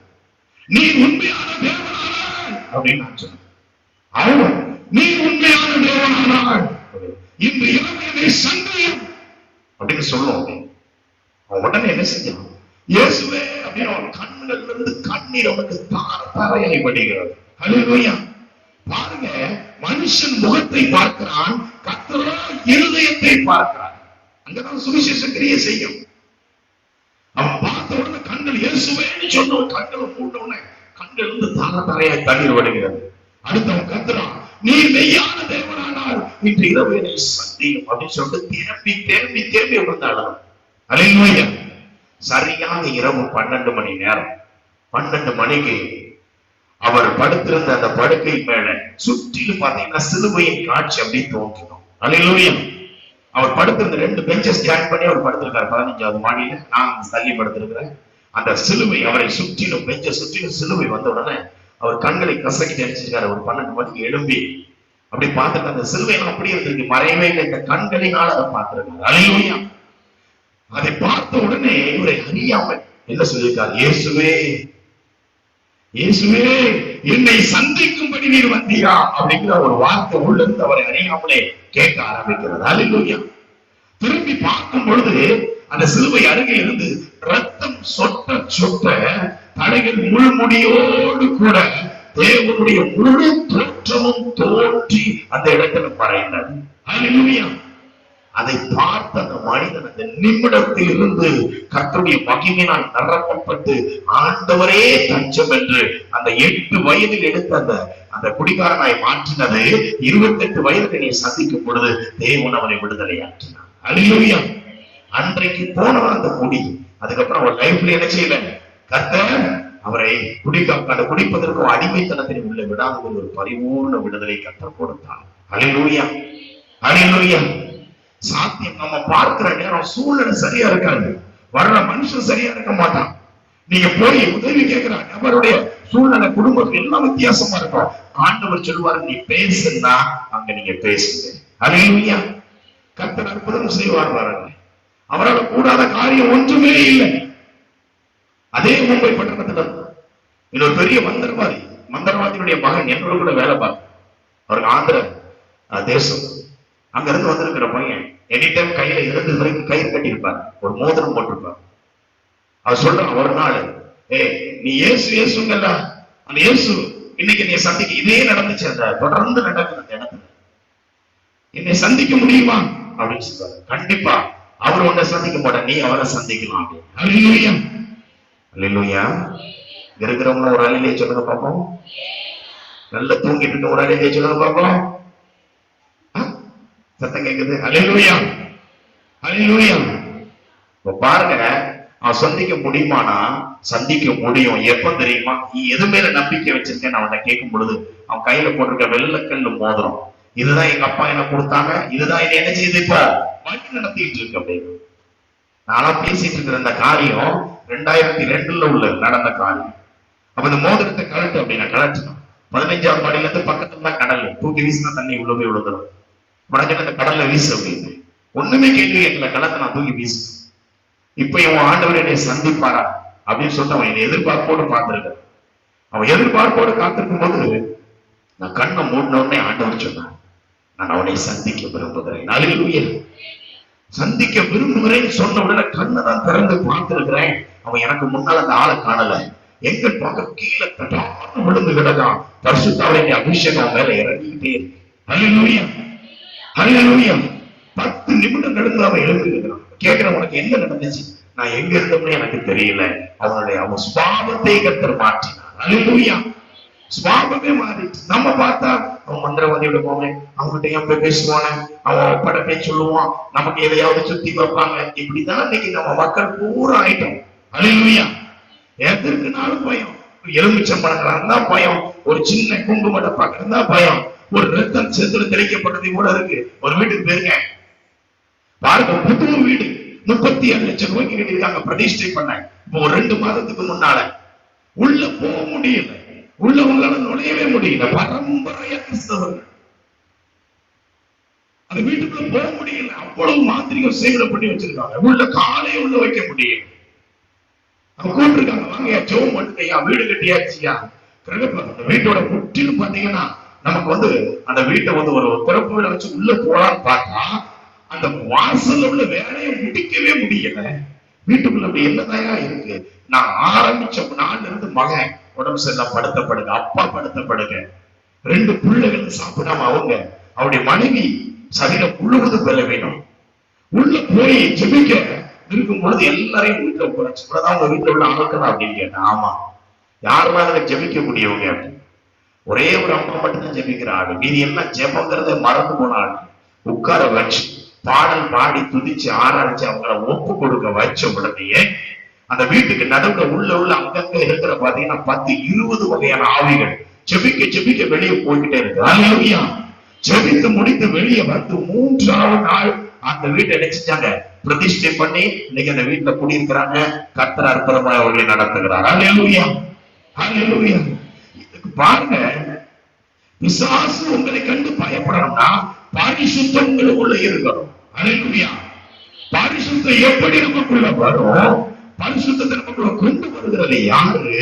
நீ உண்மையான தேவனானாய் அப்படின்னு நான் சொன்னேன். அவன் நீ உண்மையான தேவனானாய் இன்று இரவு சந்தேகம் அப்படின்னு சொல்லுவோம். அவன் உடனே என்ன செஞ்சான், இயேசுவே அப்படின்னு அவன் கண்ணுல இருந்து கண்ணீர் அவனுக்கு தாரையாய் வடிகிறது. அல்லேலூயா. பாருங்க, மனுஷன் முகத்தை பார்க்கிறான், கர்த்தரோ இருதயத்தை பார்க்கிறான். அங்கதான் சுவிசேஷ கிரியை செய்யும். அவன் பார்த்த உடனே கண்கள் இயேசுவேன்னு சொன்ன கண்களை மூட்டவுடனே கண்கள் இருந்து தாரையாய் தண்ணீர் வடிகிறது. அடுத்தவன் கத்துறான், நீ மெய்யான தேவனானால் இன்று இரவு என்னை சந்தியும் அப்படின்னு சொல்லிட்டு தேம்பி தேம்பி தேம்பி விழுந்தாலும். அல்லேலூயா. சரியாக இரவு 12 மணி நேரம். 12 மணிக்கு அவர் படுத்திருந்த அந்த படுக்கை மேல சுற்றிலும் பாத்தீங்கன்னா சிலுவையின் காட்சி அப்படி தோன்றினோம். அல்லேலூயா. அவர் படுத்திருந்த 2 பெஞ்சஸ் ஜாயின் பண்ணி அவர் படுத்திருக்காரு 15வது மாடியில. நான் தள்ளி படுத்திருக்கிறேன். அந்த சிலுவை அவரை சுற்றிலும், பெஞ்ச சுற்றிலும் சிலுவை வந்த உடனே அவர் கண்களை கசக்கி அடிச்சிருக்காரு. ஒரு 12 மணிக்கு எழும்பி அப்படி பார்த்துட்டு அந்த சிலுவையெல்லாம் அப்படி இருந்திருக்கு, மறையவே இல்லை. இந்த கண்களினால் அதை பார்த்திருக்காரு. அல்லேலூயா. அதை பார்த்த உடனே இவரை அறியாமல் என்ன சொல்லியிருக்கார், இயேசுவே இயேசுவே என்னை சந்திக்கும்படி நீர் வந்தீரா அப்படிங்கிற ஒரு வார்த்தை உள்ள இருந்து அவரை அறியாமலே கேட்க ஆரம்பிக்கிறது. அல்லேலூயா. திரும்பி பார்க்கும் பொழுது அந்த சிலுவை அருகே இருந்து ரத்தம் சொட்ட சொட்ட தலைகள் முள்முடியோடு கூட தேவனுடைய முழு தோற்றமும் தோன்றி அந்த இடத்துல மறைந்தது. அல்லேலூயா. அதை பார்த்த அந்த மனிதன் அந்த நிமிடத்தில் இருந்து கர்த்தருடைய மகிமையினால் நிரப்பப்பட்டு ஆண்டவரே தஞ்சம் என்று அந்த 8 வயதில் எடுத்த அந்த குடிகாரனாய் மாற்றினது 28 வயதில் நீ சந்திக்கும் பொழுது தேவன் அவனை விடுதலையாற்றினார். அல்லேலூயா. அன்றைக்கு போனவன் அந்த குடி. அதுக்கப்புறம் அவர் லைஃப்ல என்ன செய்யல, கர்த்தர் அவரை அந்த குடிப்பதற்கும் அடிமைத்தனத்தினை உள்ள விடாத ஒரு பரிபூர்ண விடுதலை கர்த்தர் கொடுத்தார். அல்லேலூயா. அல்லேலூயா. சாத்தியம் நம்ம பார்க்கிற நேரம் சூழ்நிலை சரியா இருக்காது, வர்ற மனுஷன் சரியா இருக்க மாட்டான். நீங்க போய் உதவி கேட்கிற நபருடைய சூழ்நிலை, குடும்பம் எல்லாம் வித்தியாசமா இருக்கும். ஆண்டவர் சொல்லுவாரு, நீ பேசுனா அங்க நீங்க பேசுங்க. அல்லேலூயா. கர்த்தர் அற்புதம் செய்வார் பாருங்க. அவரால் கூடாத காரியம் ஒன்றுமே இல்லை. அதே மும்பை பட்டணத்துல இன்னொரு பெரிய மந்திரவாதியுடைய மகன் என்னோட கூட வேலை பார்க்க, அவருக்கு ஆந்திர தேசம், அங்க இருந்து வந்திருக்கிற பையன் எனி டைம் கையில 2 வரைக்கும் கயிறு கட்டியிருப்பார், ஒரு மோதிரம் போட்டிருப்பார். அவர் சொல்றான் ஒரு நாள், நீ இயேசுங்கல்ல, அந்த இயேசு இன்னைக்கு நீ சந்திக்க, இதே நடந்துச்சு, அந்த தொடர்ந்து நடக்குது அந்த இடத்துல, என்னை சந்திக்க முடியுமா அப்படின்னு சொல்றாரு. கண்டிப்பா அவர் உன்னை சந்திக்க மாட்டார், நீ அவரை சந்திக்கலாம். அல்லேலூயா. அல்லேலூயா. இருக்கிறவங்க ஒரு அலையிலே சொல்லுங்க பாப்போம். நல்லா தூங்கிட்டு இருக்க ஒரு அலையிலே சொல்லுங்க பாப்போம். சத்தம் கேக்குது. அல்லேலூயா. அல்லேலூயா. பாருங்க, அவன் சந்திக்க முடியுமானா சந்திக்க முடியும். எப்ப தெரியுமா? நீ எது மேல நம்பிக்கை வச்சிருக்கேன்னு அவனை கேட்கும் பொழுது அவன் கையில போட்டிருக்க வெள்ளக்கல்லு மோதிரம், இதுதான் எங்க அப்பா என்ன கொடுத்தாங்க, இதுதான் என்ன என்ன செய்யுது, இப்ப வழி நடத்திட்டு இருக்கு அப்படின்னு. நானா பேசிட்டு இருக்கிற இந்த காரியம் 2002 உள்ள நடந்த காரியம். அப்ப இந்த மோதிரத்தை கலட்டு அப்படின்னா கலட்டணும். 15ஆவது மாடியில இருந்து பக்கத்துல தான் கடல், தூக்கி வீசினா தண்ணி உள்ள போய் விழுந்துடும். மடங்கிட்ட இந்த கடல்ல வீசு அப்படின்னு ஒண்ணுமே கேள்வி கேட்கல, கலத்தை நான் தூக்கி வீசு. இப்ப இவன் ஆண்டவர் என்னை சந்திப்பாரா அப்படின்னு சொல்லிட்டு அவன் என்னை எதிர்பார்ப்போடு பார்த்திருக்க. அவன் எதிர்பார்ப்போடு காத்திருக்கும் போது நான் கண்ணை மூடின உடனே ஆண்டவர் சொன்னான், நான் அவனை சந்திக்க விரும்புகிறேன். அல்லேலூயா. சந்திக்க விரும்புகிறேன்னு சொன்ன உடனே கண்ணை தான் திறந்து பார்த்திருக்கிறேன். அவன் எனக்கு முன்னால அந்த ஆளை காணல, எங்க பார்க்க கீழே தட்டான்னு விழுந்து கிடக்கான். பரிசுத்தாவின் அபிஷேகம் மேல இறங்கிக்கிட்டே இருக்கு. அல்லேலூயா. அல்லேலூயா. 10 நிமிடம் நடந்து அவன் எழுந்திருக்கிறான். கேட்கிறேன், உனக்கு என்ன நடந்துச்சு? நான் எங்க இருந்தோம்னு எனக்கு தெரியல. அவன் சுபாவத்தை கர்த்தர் மாற்றினார். அல்லேலூயா. சுபாவமே மாறிடுச்சு. நம்ம பார்த்தா அவன் மந்திரவாதியோட போவேன், அவங்ககிட்ட ஏன் போய் பேசுவானே, அவன் படப்பே சொல்லுவான், நமக்கு எதையாவது சுத்தி வைப்பாங்க. இப்படிதான் இன்னைக்கு நம்ம மக்கள் பூரா ஆயிட்டோம். அல்லேலூயா. எதற்குனாலும் பயம். எலுமிச்சம்பழங்களா இருந்தா பயம், ஒரு சின்ன குங்கும டப்பாக்கு இருந்தா பயம், ஒரு ரத்தம் செத்துல தெளிக்கப்பட்டது கூட இருக்கு. ஒரு வீட்டுக்கு போயிருங்க பாருங்க, புது வீடு 37 லட்சம் ரூபாய்க்கு கட்டிருக்காங்க, பிரதிஷ்டை பண்ண. இப்போ ஒரு 2 மாதத்துக்கு முன்னால உள்ள போக முடியல, உள்ள உங்களால நுழையவே முடியல. பரம்பரையா கிறிஸ்தவர்கள் அந்த வீட்டுக்குள்ள போக முடியல, அவ்வளவு மாந்திரிகம் சேவை பண்ணி வச்சிருக்காங்க. உள்ள காலையை உள்ள வைக்க முடியல. அவங்க கூப்பிட்டுருக்காங்க, வாங்க ஜெபம் பண்ணுங்கய்யா, வீடு கட்டியாச்சியா. அந்த வீட்டோட முற்றிலும் பாத்தீங்கன்னா நமக்கு அந்த வீட்டை ஒரு திறப்பு வீட வச்சு உள்ள போலான்னு பார்த்தா அந்த வாசல்ல உள்ள வேலையை முடிக்கவே முடியல. வீட்டுக்குள்ள அப்படி என்னதாயா இருக்கு. நான் ஆரம்பிச்ச நாள்ல இருந்து மகன் உடம்பு சரியில்லாம் படுத்தப்படுங்க, அப்பா படுத்தப்படுங்க, 2 பிள்ளைகள் சாப்பிடாம அவருடைய மனைவி சரீரம் முழுவதும் பெற வேணும். உள்ள போய் ஜெபிக்க இருக்கும் பொழுது எல்லாரையும் வீட்டுல உட்காரச்சு, இவ்வளவுதான் உங்க வீட்டுல உள்ள ஆட்கள் அப்படின்னு கேட்டேன். ஆமா, யாருமே அதை ஜெபிக்க முடியவங்க அப்படின்னு. ஒரே ஒரு அம்மா மட்டும்தான் ஜெபிக்கிற ஆடு, மீதி எல்லாம் ஜெபங்கிறத மறந்து போன ஆடு. உட்கார வச்சு பாடல் பாடி துதிச்சு ஆராய்ச்சி அவங்கள ஒப்பு கொடுக்க வச்ச உடனேயே அந்த வீட்டுக்கு நடுவுல உள்ள அங்கங்க இருக்கிற பாத்தீங்கன்னா 10-20 வகையான ஆவிகள் ஜெபிக்க வெளியே போய்கிட்டே இருக்கு. அல்லேலூயா. ஜெபித்து முடித்து வெளியே வந்து 3ஆவது நாள் அந்த வீட்டை நினைச்சிட்டாங்க, பிரதிஷ்டை பண்ணி இன்னைக்கு அந்த வீட்டுல குடியிருக்கிறாங்க. கர்த்தர் அற்புதமாய் அவர்களை நடத்துகிறார். அல்லேலூயா. அல்லேலூயா. இதுக்கு பாருங்க, பிசாசு உங்களை கண்டு பயப்படணும்னா பரிசுத்தம் உங்களுக்குள்ள இருக்கணும். அல்லேலூயா. பரிசுத்தம் எப்படி நமக்குள்ள வரும், பரிசுத்தத்தை நமக்குள்ள கொண்டு வருகிறது யாரு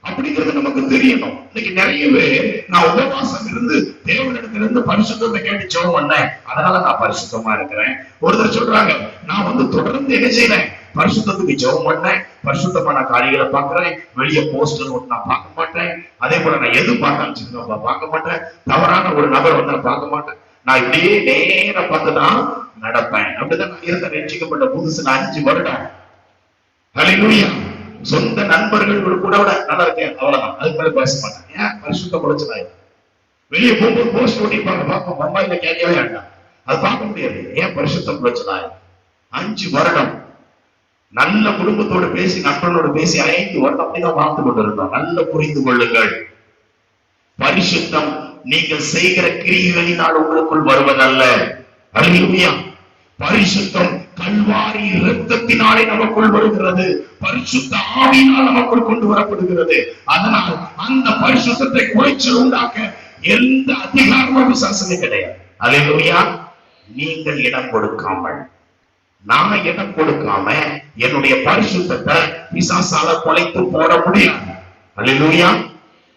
அப்படிங்கிறது நமக்கு தெரியணும். இன்னைக்கு நிறைய பேர் நான் உபவாசம் இருந்து தேவனிடத்திலிருந்து பரிசுத்தத்தை கேட்டு ஜெபம் பண்ணேன், அதனால நான் பரிசுத்தமா இருக்கிறேன். ஒருத்தர் சொல்றாங்க, நான் தொடர்ந்து என்ன செய்யறேன், பரிசுத்தத்துக்கு ஜெபம் பண்ணேன், பரிசுத்தமான காரியங்களை பார்க்கிறேன், வெளியே போஸ்டர் ஒன்று நான் பார்க்க மாட்டேன், அதே போல நான் எது பார்த்தாலும் பார்க்க மாட்டேன், தவறான ஒரு நபர் நான் பார்க்க மாட்டேன், நான் இப்படியே நேர பார்த்துதான் நடப்பேன். அப்படிதான் நான் இருந்த ரட்சிக்கப்பட்ட புதுசு 5 வருடம். அல்லேலூயா. சொந்த நண்பர்கள் கூட நல்லா இருக்கேன், அவ்வளவுதான், அதுக்கு மேல பேச மாட்டேன். ஏன்? பரிசுத்த குறைச்சலாய் வெளியே போகும்போது போஸ்ட் ஓட்டிப்பாங்க, பார்ப்போம், மொபைல்ல கேட்கவே வேண்டாம், அது பார்க்க முடியாது. ஏன்? பரிசுத்த குறைச்சலாய் 5 வருடம் நல்ல குடும்பத்தோடு பேசி, நண்பர்களோடு பேசி 5 வருடம் அப்படிதான் வாழ்ந்து கொண்டிருந்தோம். நல்ல புரிந்து கொள்ளுங்கள், பரிசுத்தம் நீங்கள் செய்கிற கிரியைகளினால் உங்களுக்குள் வருவதல்ல. அல்லேலூயா. பரிசுத்தம் கல்வாரி இரத்தத்தினாலே நமக்குள் வருகிறது, பரிசுத்த ஆவியினால் நமக்குள் கொண்டு வரப்படுகிறது. அதனால் அந்த பரிசுத்தத்தை குறைச்சல் உண்டாக்க எந்த அதிகாரமும் விசுவாசமே கிடையாது. அல்லேலூயா. நீங்கள் இடம் கொடுக்காமல், நான் இடம் கொடுக்காம என்னுடைய பரிசுத்தத்தை பிசாசால குலைத்து போட முடியாது. அல்லேலூயா.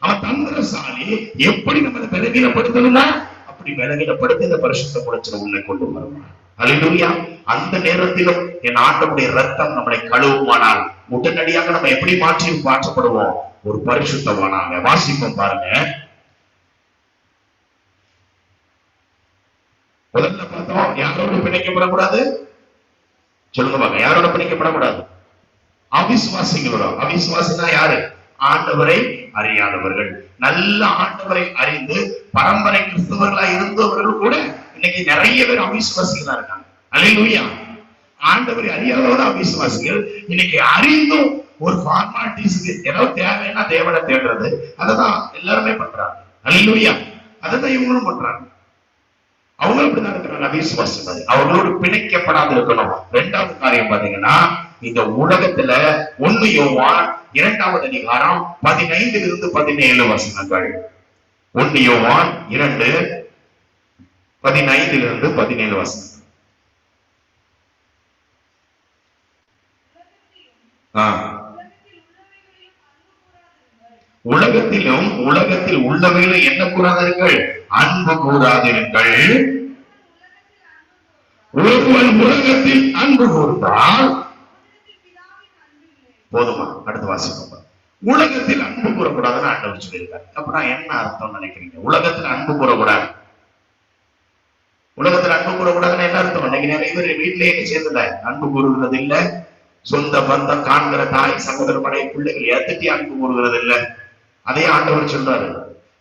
அவன் தந்திரசாலி. எப்படி நம்ம பலவீனப்படுத்தணும்னா அப்படி பலவீனப்படுத்தி இந்த பரிசுத்த குலைச்சல் உள்ள கொண்டு வருவான். அல்லேலூயா. அந்த நேரத்திலும் என் ஆண்டவருடைய ரத்தம் நம்மளை கழுவுமானால் உடனடியாக நம்ம எப்படி மாற்றப்படுவோம்? ஒரு பரிசுத்தவானாக. வாசிப்போம் பாருங்க. முதல்ல பார்த்தோம், யாரோடு பிணைக்கப்படக்கூடாது? சொல்லுங்க பாருங்க, யாரோட பிணைக்கப்படக்கூடாது? அவிசுவாசிகளோட. அவிசுவாசினா யாரு? ஆண்டவரை அறியாதவர்கள். நல்ல ஆண்டவரை அறிந்து பரம்பரை கிறிஸ்தவர்களா இருந்தவர்கள் கூட இன்னைக்கு நிறைய பேர் அவிசுவாசிகளா இருக்காங்க. அல்லேலூயா. ஆண்டவரை அறியாதவங்க அவிசுவாசிகள். இன்னைக்கு அறிந்தும் ஒரு ஃபார்மாலிட்டிஸ்க்கு ஏதாவது தேவைன்னா தேவனை தேடுறது, அததான் எல்லாருமே பண்றாங்க. அல்லேலூயா. அததான் இவங்களும் பண்றாங்க. அவங்க அப்படிதான் இருக்கிறாங்க, அவிசுவாசி. அவங்களோடு பிணைக்கப்படாது இருக்கணும். இரண்டாவது காரியம் பாத்தீங்கன்னா, இந்த உலகத்துல 1 யோவான் 2வது அதிகாரம் 15 17 வசனங்கள். 1 யோவான் 2 15 17 வசனங்கள். உலகத்தில் உள்ளவைகளை என்ன கூறாதீர்கள்? அன்பு கூறாதீர்கள். ஒருவன் உலகத்தில் அன்பு கூர்ந்தால் போதுமா? அடுத்த வாசிப்போம். உலகத்தில் அன்பு கூறக்கூடாதுன்னு ஆண்டவர் சொல்லியிருக்காரு. அப்படின்னா என்ன அர்த்தம் நினைக்கிறீங்க? உலகத்தில் அன்பு கூறக்கூடாது. உலகத்தில் அன்பு கூறக்கூடாதுன்னு என்ன அர்த்தம்? இன்னைக்கு நிறைய பேர் வீட்டிலேயே சேர்ந்துல அன்பு கூறுகிறது இல்ல, சொந்த பந்தம் காண்கிற தாய் சகோதர படை பிள்ளைகள் ஏத்துட்டி அன்பு கூறுகிறது இல்ல. அதே ஆண்டவர் சொல்றாரு.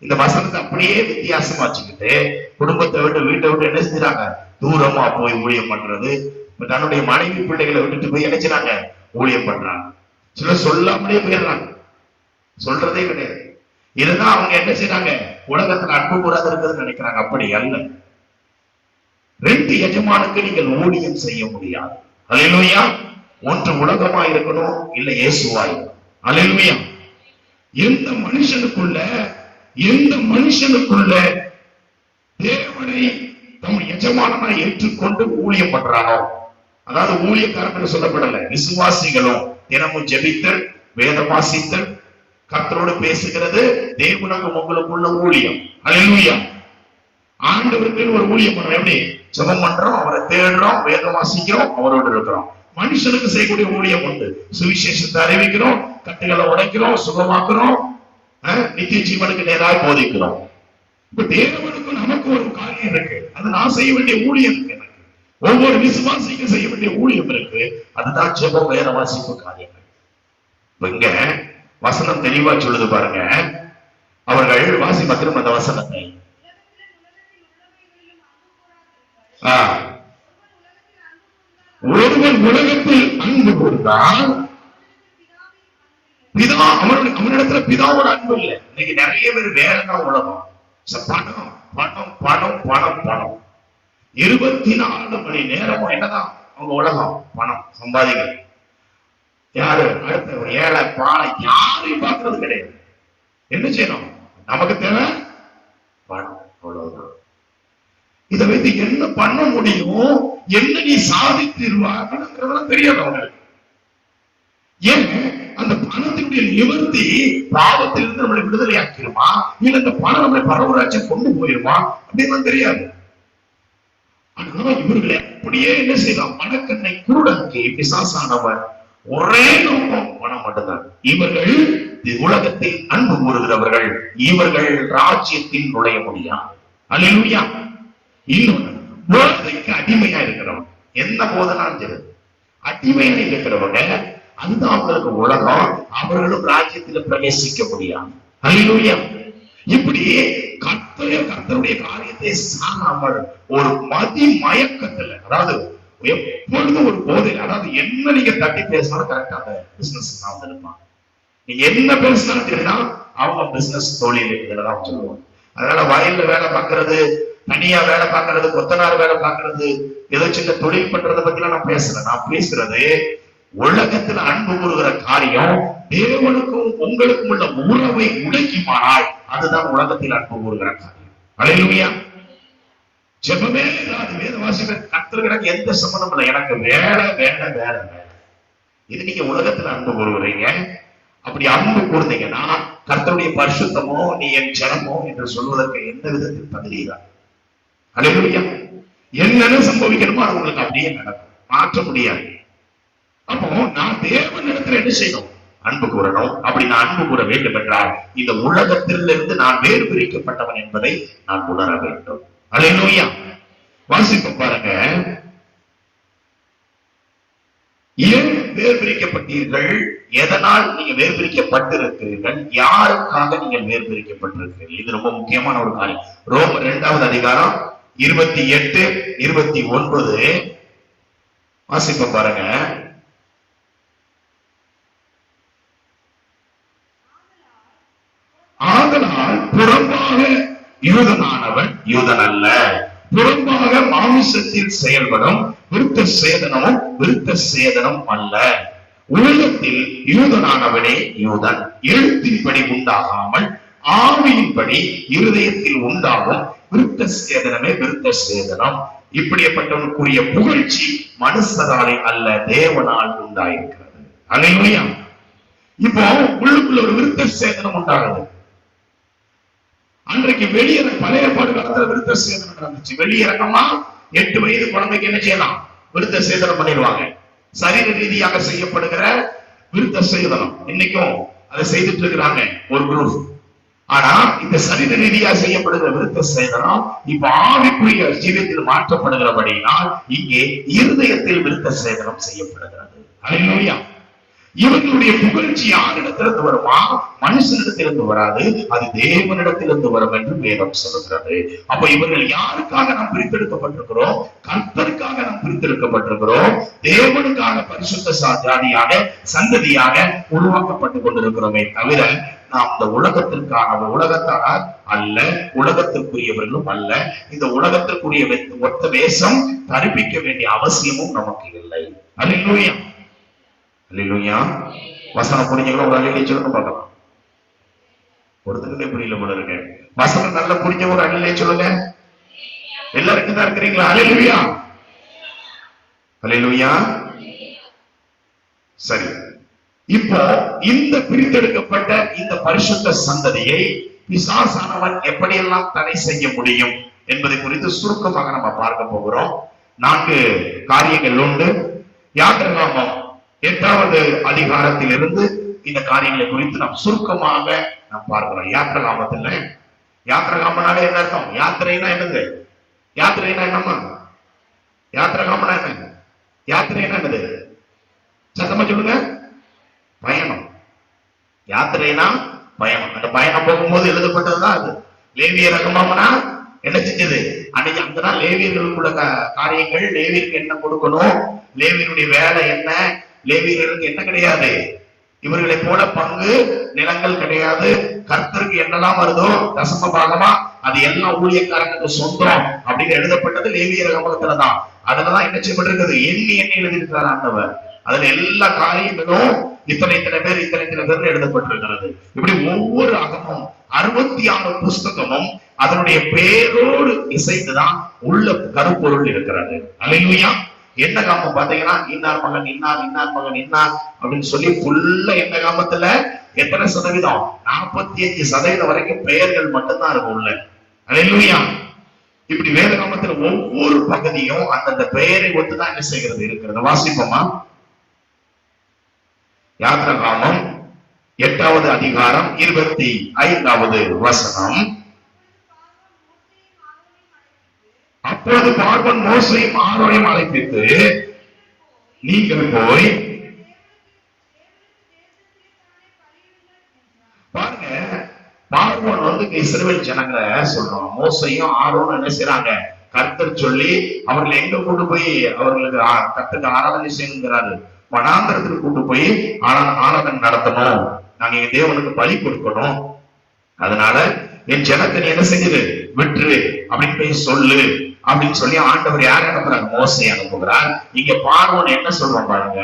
இந்த வசனத்தை அப்படியே வித்தியாசமா வச்சுக்கிட்டு குடும்பத்தை விட்டு வீட்டை விட்டு என்ன செஞ்சாங்க? தூரமா போய் ஊழியம் பண்றது. தன்னுடைய மனைவி பிள்ளைகளை விட்டுட்டு போய் நினைச்சாங்க ஊழியம் பண்றாங்க. சிலர் சொல்லாமலே போயிடுறாங்க, சொல்றதே கிடையாது. இதுதான் அவங்க என்ன செய்யறாங்க? உலகத்துல அன்பு கூடாது இருக்கிறது நினைக்கிறாங்க. அப்படி அல்ல. 2 எஜமானுக்கு நீங்கள் ஊழியம் செய்ய முடியாது. அல்லேலூயா. ஒன்று உலகமா இருக்கணும், இல்ல இயேசுவாய். அல்லேலூயா. எந்த மனுஷனுக்குள்ள தேவனை தம் எஜமானனா ஏற்றுக்கொண்டு ஊழியம் பண்றானோ, அதாவது ஊழியக்காரர்கள் சொல்லப்படல, விசுவாசிகளும் தினமும் ஜெபித்தல், வேதம் வாசித்தல், கர்த்தரோடு பேசுகிறது, தேவனுக்கு உங்களுக்குள்ள ஊழியம். அல்லேலூயா. ஆண்டவருக்கு ஒரு ஊழியம் பண்றோம். எப்படி? ஜெபம் பண்றோம், அவரை தேடுறோம், வேதம் வாசிக்கிறோம், அவரோடு இருக்கிறோம். மனுஷனுக்கு செய்யக்கூடிய ஊழியம் உண்டு. சுவிசேஷத்தை அறிவிக்கிறோம், கட்டுகளை உடைக்கிறோம், சுகமாக்குறோம், நித்திய ஜீவனுக்கு நேராக போதிக்கிறோம். இப்ப தேவனுக்கும் நமக்கு ஒரு காரியம் இருக்கு. அது நான் செய்ய வேண்டிய ஊழியம் இருக்கு. எனக்கு ஒவ்வொரு விசுவாசிக்கும் செய்ய வேண்டிய ஊழியம் இருக்கு. அதுதான் ஜெபம், வேத வாசிப்பு காரியங்கள். இங்க வசனம் தெளிவா சொல்லுது பாருங்க. அவர்கள் வாசிப்பா திரும்ப அந்த வசனத்தை. ஒருவன் உலகத்தில் அன்பு கூர்ந்தால் பிதா அவனிடத்துல பிதாவோட அன்பு இல்லை. இன்னைக்கு நிறைய பேர் வேலைதான் உலகம். பணம் பணம் பணம் பணம் பணம். 24 மணி நேரமும் என்னதான் அவங்க உலகம்? பணம் சம்பாதிக்க. யாரு அடுத்த ஏழை பாலை யாரையும் பார்க்கறது கிடையாது. என்ன செய்யணும்? நமக்கு தேவை பணம், அவ்வளவுதான். இதை வைத்து என்ன பண்ண முடியும், என்ன நீ சாதித்திருவாங்கிறதெல்லாம் தெரியாது அவங்களுக்கு. ஏன்? அந்த பணத்தினுடைய நிவர்த்தி பாவத்திலிருந்து நம்மளை விடுதலை ஆக்கிருமா, இல்ல இந்த பணம் நம்மளை பரவராட்சியம் கொண்டு போயிருமா அப்படின்னு தெரியாது. ஆனா இவர்களை அப்படியே என்ன செய்யலாம்? மனக்கண்ணை குருடாக்கி பிசாசானவர் ஒரே நோக்கம் பணம் மட்டும்தான். இவர்கள் உலகத்தில் அன்பு கூறுகிறவர்கள், இவர்கள் ராஜ்யத்தில் நுழைய முடியாது. அல்லேலூயா. இன்னொன்னு, போதைக்கு அடிமையா இருக்கிறவங்க, என்ன போதனாலும் சரி, அடிமையா இருக்கிறவங்க, அதுதான் அவங்களுக்கு உலகம். அவர்களும் ராஜ்யத்தில் பிரவேசிக்க முடியாது. அல்லேலூயா. இப்படி கர்த்தருடைய காரியத்தை சாராமல் ஒரு மதி மயக்கத்துல, அதாவது எப்பொழுதும் ஒரு போதையில், அதாவது என்ன நீங்க தட்டி பேசினாலும் கரெக்டா அந்த பிசினஸ் தான் வந்திருப்பாங்க. நீங்க என்ன பேசினாலும் தெரியுதா அவங்க பிசினஸ் தொழில் இதுலதான் சொல்லுவாங்க. அதனால வயல்ல வேலை பார்க்கறது, தனியா வேலை பார்க்கறது, கொத்தனார் வேலை பார்க்கறது, ஏதோ சின்ன தொழில் பண்றதை பத்தி எல்லாம் நான் பேசல. நான் பேசுறது உலகத்துல அன்பு கூறுகிற காரியம் தேவனுக்கும் உங்களுக்கும் உள்ள உறவை உடைக்குமானால் அதுதான் உலகத்தில் அன்பு கூறுகிற காரியம். அல்லேலூயா. ஜெபமே இல்லாத வேத வாசிக்கிற கர்த்தருக்கு எந்த சம்பந்தம் இல்லை. எனக்கு வேலை வேலை வேலை வேலை. இது நீங்க உலகத்துல அன்பு கூறுகிறீங்க. அப்படி அன்பு கூர்ந்தீங்கன்னா கர்த்தருடைய பரிசுத்தமோ நீ என் ஜனமோ என்று சொல்வதற்கு எந்த விதத்தில் தகுதிதான். அல்லேலூயா. என்னன்னு சம்பவிக்கணுமோ அது உங்களுக்கு அப்படியே நடக்கும், மாற்ற முடியாது. அப்போ நான் தேவனிடத்தில் என்ன செய்யணும்? அன்பு கூறணும். அப்படி நான் அன்பு கூற வேண்டும் என்றால் இந்த உலகத்திலிருந்து நான் வேறு பிரிக்கப்பட்டவன் என்பதை நான் உணர வேண்டும். அல்லேலூயா. வாசிப்பு பாருங்க. ஏன் வேறு பிரிக்கப்பட்டீர்கள்? எதனால் நீங்க வேறு பிரிக்கப்பட்டிருக்கிறீர்கள்? யாருக்காக நீங்கள் வேறு பிரிக்கப்பட்டிருக்கிறீர்கள்? இது ரொம்ப முக்கியமான ஒரு காரியம். ரோமர் 2வது அதிகாரம் 28, 29 வாசிப்ப பாருங்க. ஆதலால் புறம்பாக யூதனானவன் யூதன் அல்ல, புறம்பாக மாமிசத்தில் செயல்படும் விருத்த சேதனமும் விருத்த சேதனம் அல்ல. உலகத்தில் யூதனானவனே யூதன், எழுத்தின்படி உண்டாகாமல் ஆவியின்படி இருதயத்தில் உண்டாகும் விருத்த சேதனமே விருத்த சேதனம். இப்படிப்பட்டவனுக்குரிய புகழ்ச்சி மனுஷராலே அல்ல தேவனால் உண்டாயிருக்கிறது. அல்லேலூயா. இப்போ உள்ளுக்குள்ள ஒரு விருத்த சேதனம் உண்டாகுது. அன்றைக்கு வெளியேற பழைய ஏற்பாடு காலத்துல விருத்த சேதனம் நடந்துச்சு. வெளியிறக்கமா 8 வயது குழந்தைக்கு என்ன செய்யலாம்? விருத்த சேதனம் பண்ணிடுவாங்க. சரீர ரீதியாக செய்யப்படுகிற விருத்த சேதனம் இன்னைக்கும் அதை செய்துட்டு இருக்கிறாங்க ஒரு குரூப். ஆனா இந்த சரீர ரீதியாக செய்யப்படுகிற விருத்த சேதனம் இப்ப ஆவிக்குரிய ஜீவியத்தில் மாற்றப்படுகிறபடியினால் இங்கே இருதயத்தில் விருத்த சேதனம் செய்யப்படுகிறது. அல்லேலூயா. இவர்களுடைய புகழ்ச்சி யாரிடத்திலிருந்து வருமா? மனுஷனிடத்திலிருந்து வராது, அது தேவனிடத்திலிருந்து வரும் என்று வேதம் சொல்லுகிறது. அப்ப இவர்கள் யாருக்காக நாம் பிரித்தெடுக்கப்பட்டிருக்கிறோம்? கர்த்தருக்காக நாம் பிரித்தெடுக்கப்பட்டிருக்கிறோம். தேவனுக்காக பரிசுத்த ஜாதியாக சந்ததியாக உருவாக்கப்பட்டுக் கொண்டிருக்கிறோமே தவிர நாம் இந்த உலகத்திற்கான உலகத்தார் அல்ல, உலகத்திற்குரியவர்களும் அல்ல. இந்த உலகத்திற்குரிய ஒத்த வேஷம் தரிப்பிக்க வேண்டிய அவசியமும் நமக்கு இல்லை. அல்லேலூயா. அல்லேலூயா. வசனம் புரிஞ்சுக்கலாம். ஒரு அல்லேலூயா சொல்லுங்க பார்க்கலாம். ஒருத்தருக்கே புரியல போல இருக்கு. வசனம் நல்லா புரிஞ்ச ஒரு அல்லேலூயா சொல்லுங்க. எல்லாருக்கும் தான் இருக்கிறீங்களா? அல்லேலூயா. அல்லேலூயா. சரி, இப்போ இந்த பிரித்தெடுக்கப்பட்ட இந்த பரிசுத்த சந்ததியை பிசாசானவன் எப்படியெல்லாம் தடை செய்ய முடியும் என்பதை குறித்து சுருக்கமாக நம்ம பார்க்க போகிறோம். 4 காரியங்கள் உண்டு. யாத்திராகமம் 8வது அதிகாரத்தில் இருந்து இந்த காரியங்களை குறித்து நாம் சுருக்கமாக நாம் பார்க்கிறோம். யாத்திராகமத்துல யாத்திராகமனாலே என்ன அர்த்தம்? யாத்திரைனா என்னது? யாத்திரைனா என்னம்மா? யாத்திராகமனா என்ன? யாத்திரைனா என்னது? சத்தமா சொல்லுங்க. பயணம். யாத்திரைனா பயணம். அந்த பயணம் போகும்போது எழுதப்பட்டதுதான் அது. லேவிய ரகமாமனா என்ன செஞ்சது? அன்னைக்கு அங்கதான் லேவியர்களுக்குள்ள காரியங்கள், லேவியருக்கு என்ன கொடுக்கணும், லேவியருடைய வேலை என்ன, லேவியர்களுக்கு என்ன கிடையாது, இவர்களை போல பங்கு நிலங்கள் கிடையாது. கர்த்தருக்கு என்னெல்லாம் வருதோ தசம பாகமா அது எல்லாம் ஊழியக்காரனுக்கு சொந்தம் அப்படின்னு எழுதப்பட்டது லேவிய ரகமத்துலதான். அதுலதான் என்ன செய்யப்பட்டிருக்கிறது? எண்ணி எழுதியிருக்கிறார் ஆண்டவர். அதுல எல்லா காரியங்களும் இத்தனை பேர் எழுதப்பட்டிருக்கிறது. இப்படி ஒவ்வொரு அகமும் 66 புஸ்தகமும் அதனுடைய பேரோடு இசைந்துதான் உள்ள கருப்பொருள் இருக்கிறது. அல்லேலூயா. என்ன காமம் பாத்தீங்கன்னா இன்னார் மகன் இன்னார், இன்னார் மகன் இன்னார் அப்படின்னு சொல்லி ஃபுல்லா என்ன காமத்துல எத்தனை சதவீதம்? 45% வரைக்கும் பெயர்கள் மட்டும்தான் இருக்கும் உள்ள. அல்லேலூயா. இப்படி வேத காமத்துல ஒவ்வொரு பகுதியும் அந்தந்த பெயரை ஒத்துதான் என்ன செய்கிறது இருக்கிறது. வாசிப்போமா? யாத்திராகமம் 8வது அதிகாரம் 25வது வசனம். அப்போது பார்வோன் மோசேயையும் ஆரோனையும் அழைப்பித்து, நீங்கள் போய் பாருங்க. பார்வோன் இஸ்ரவேல் ஜனங்களை சொல்றோம். மோசேயும் ஆரோனும் என்ன செய்யறாங்க? கர்த்தர் சொல்லி அவர்களை எங்க கொண்டு போய் அவர்களுக்கு கர்த்தருக்கு ஆராதனை செய்யுங்கிறாரு. வனாந்தரத்துக்கு கொண்டு போய் ஆராதனை நடத்தணும், நாங்க எங்க தேவனுக்கு பலி கொடுக்கணும். அதனால என் ஜனத்தை நீ என்ன செஞ்சது? விட்டுரு அப்படின்னு போய் சொல்லு அப்படின்னு சொல்லி ஆண்டவர் யார் அனுப்புறார்? மோசே அனுப்புகிறார். இங்க பார்வோன் என்ன சொல்றான் பாருங்க,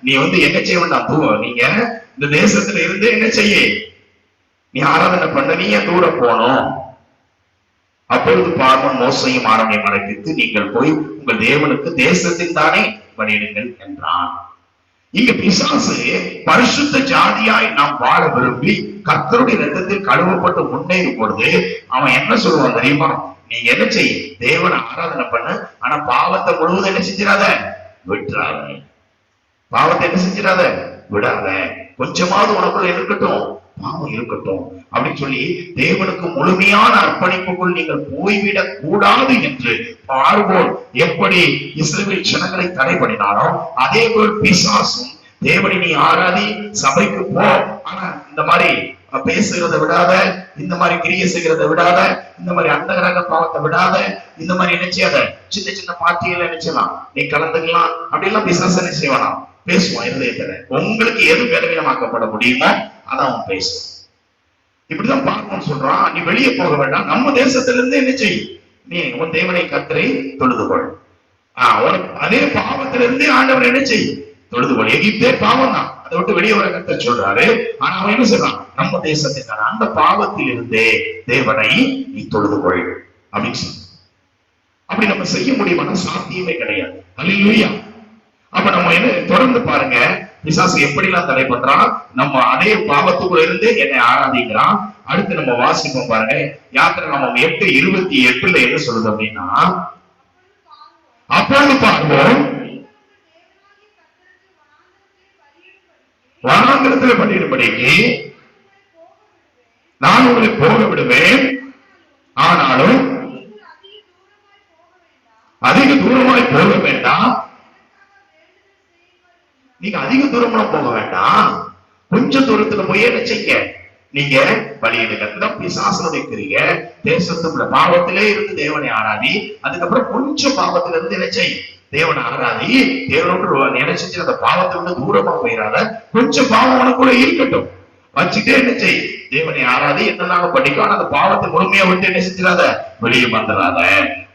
நீ என்ன செய்ய வேண்டாம், நீங்க இந்த தேசத்துல இருந்து என்ன செய்ய, நீ ஆராதனை பண்ண, நீ ஏன் தூரம் போனோம்? அப்பொழுது பார்வோன் மோசையும் ஆரோனையும் அழைப்பித்து, நீங்கள் போய் உங்கள் தேவனுக்கு தேசத்தில் தானே பலியிடுங்கள் என்றான். இங்க பிசாசு பரிசுத்த ஜாதியாய் நாம் வாழ விரும்பி கர்த்தருடைய இரத்தத்தில் கழுவப்பட்டு முன்னேறும் பொழுது அவன் என்ன சொல்லுவான் தெரியுமா? நீ என்ன செய்ய, தேவனை ஆராதனை பண்ண, ஆனா பாவத்தை முழுவதும் என்ன செஞ்சிடாத, விட்டுறாத. பாவத்தை என்ன செஞ்சிடாத, விடாத. கொஞ்சமாவது உனக்குள்ள இருக்கட்டும், பாவம் இருக்கட்டும் அப்படின்னு சொல்லி தேவனுக்கு முழுமையான அர்ப்பணிப்புக்குள் நீங்கள் போய்விடக் கூடாது என்று பார்வோன் எப்படி இஸ்ரவேல் ஜனங்களை தடை பண்ணினாரோ, அதே போல் பிசாசும் தேவனை நீ ஆராதி, சபைக்கு போ, ஆனா இந்த மாதிரி பேசுகிறத விடாத, இந்த மாதிரி கிரியை செய்கிறத விடாத, இந்த மாதிரி அந்தகரங்க பாவத்தை விடாத, இந்த மாதிரி என்ன செய்யாத, சின்ன சின்ன பார்ட்டிகள் என்ன செய்யலாம், நீ கலந்துக்கலாம் அப்படிலாம் பிசாசு என்ன செய்வானா, பேசுவான் இருதயத்துல. உங்களுக்கு எது பலவீனமாக்கப்பட முடியுமோ அதை அவன் பேசுவான். இப்படிதான் பார்க்கணும் சொல்றான், நீ வெளியே போக வேண்டாம், நம்ம தேசத்திலிருந்து என்ன செய், நீ உன் தேவனை கர்த்தரை தொழுதுகொள். அதே பாவத்திலிருந்தே ஆண்டவர் என்ன செய், தொழுதுகொள். எகிப்தே பாவம் தான், அதை விட்டு வெளியே வர கர்த்தர் சொல்றாரு. ஆனா அவன் என்ன சொல்றான், நம்ம தேசத்திற்கான அந்த பாவத்தில் இருந்தே தேவனை நீ தொழுதுகொள் அப்படின்னு சொல்ற. அப்படி நம்ம செய்ய முடியுமானா சாத்தியமே கிடையாது. அல்லேலூயா. அப்ப நம்ம என்ன தொடர்ந்து பாருங்க, பிசாசு எப்படிலாம் தடை பண்றான், நம்ம அதே பாவத்துக்குள்ள இருந்து என்னை ஆராதிக்கிறான். அடுத்து நம்ம வாசிப்போம் பாருங்க, யாத்திராகமம் 8:28 என்ன சொல்லுது அப்படின்னா, அப்பொழுது பார்வோம் வனாந்திரத்தில் பலியிடும்படிக்கு நான் உங்களை போக விடுவேன், ஆனாலும் அதிக தூரமாய் போக வேண்டாம். நீங்க அதிக தூரம் போக வேண்டாம், கொஞ்சம் தூரத்துல போய் என்ன செய்ய, நீங்க பலியிடுங்க. பிசாசனுடைய கிரிய தேசத்துல பாவத்திலே இருந்து தேவனை ஆராதி, அதுக்கப்புறம் கொஞ்சம் பாவத்துல இருந்து என்ன செய், தேவனை ஆராதி. தேவனோடு நினைச்சு அந்த பாவத்தை விட்டு தூரமா போயிடாத, கொஞ்சம் பாவம் உனக்குள்ள இருக்கட்டும், வச்சுட்டே என்ன செய், தேவனை ஆராதி. என்னன்னாங்க படிக்கும், ஆனா அந்த பாவத்தை முழுமையா விட்டு என்ன செஞ்சிடாத, வெளியே வந்துடாத.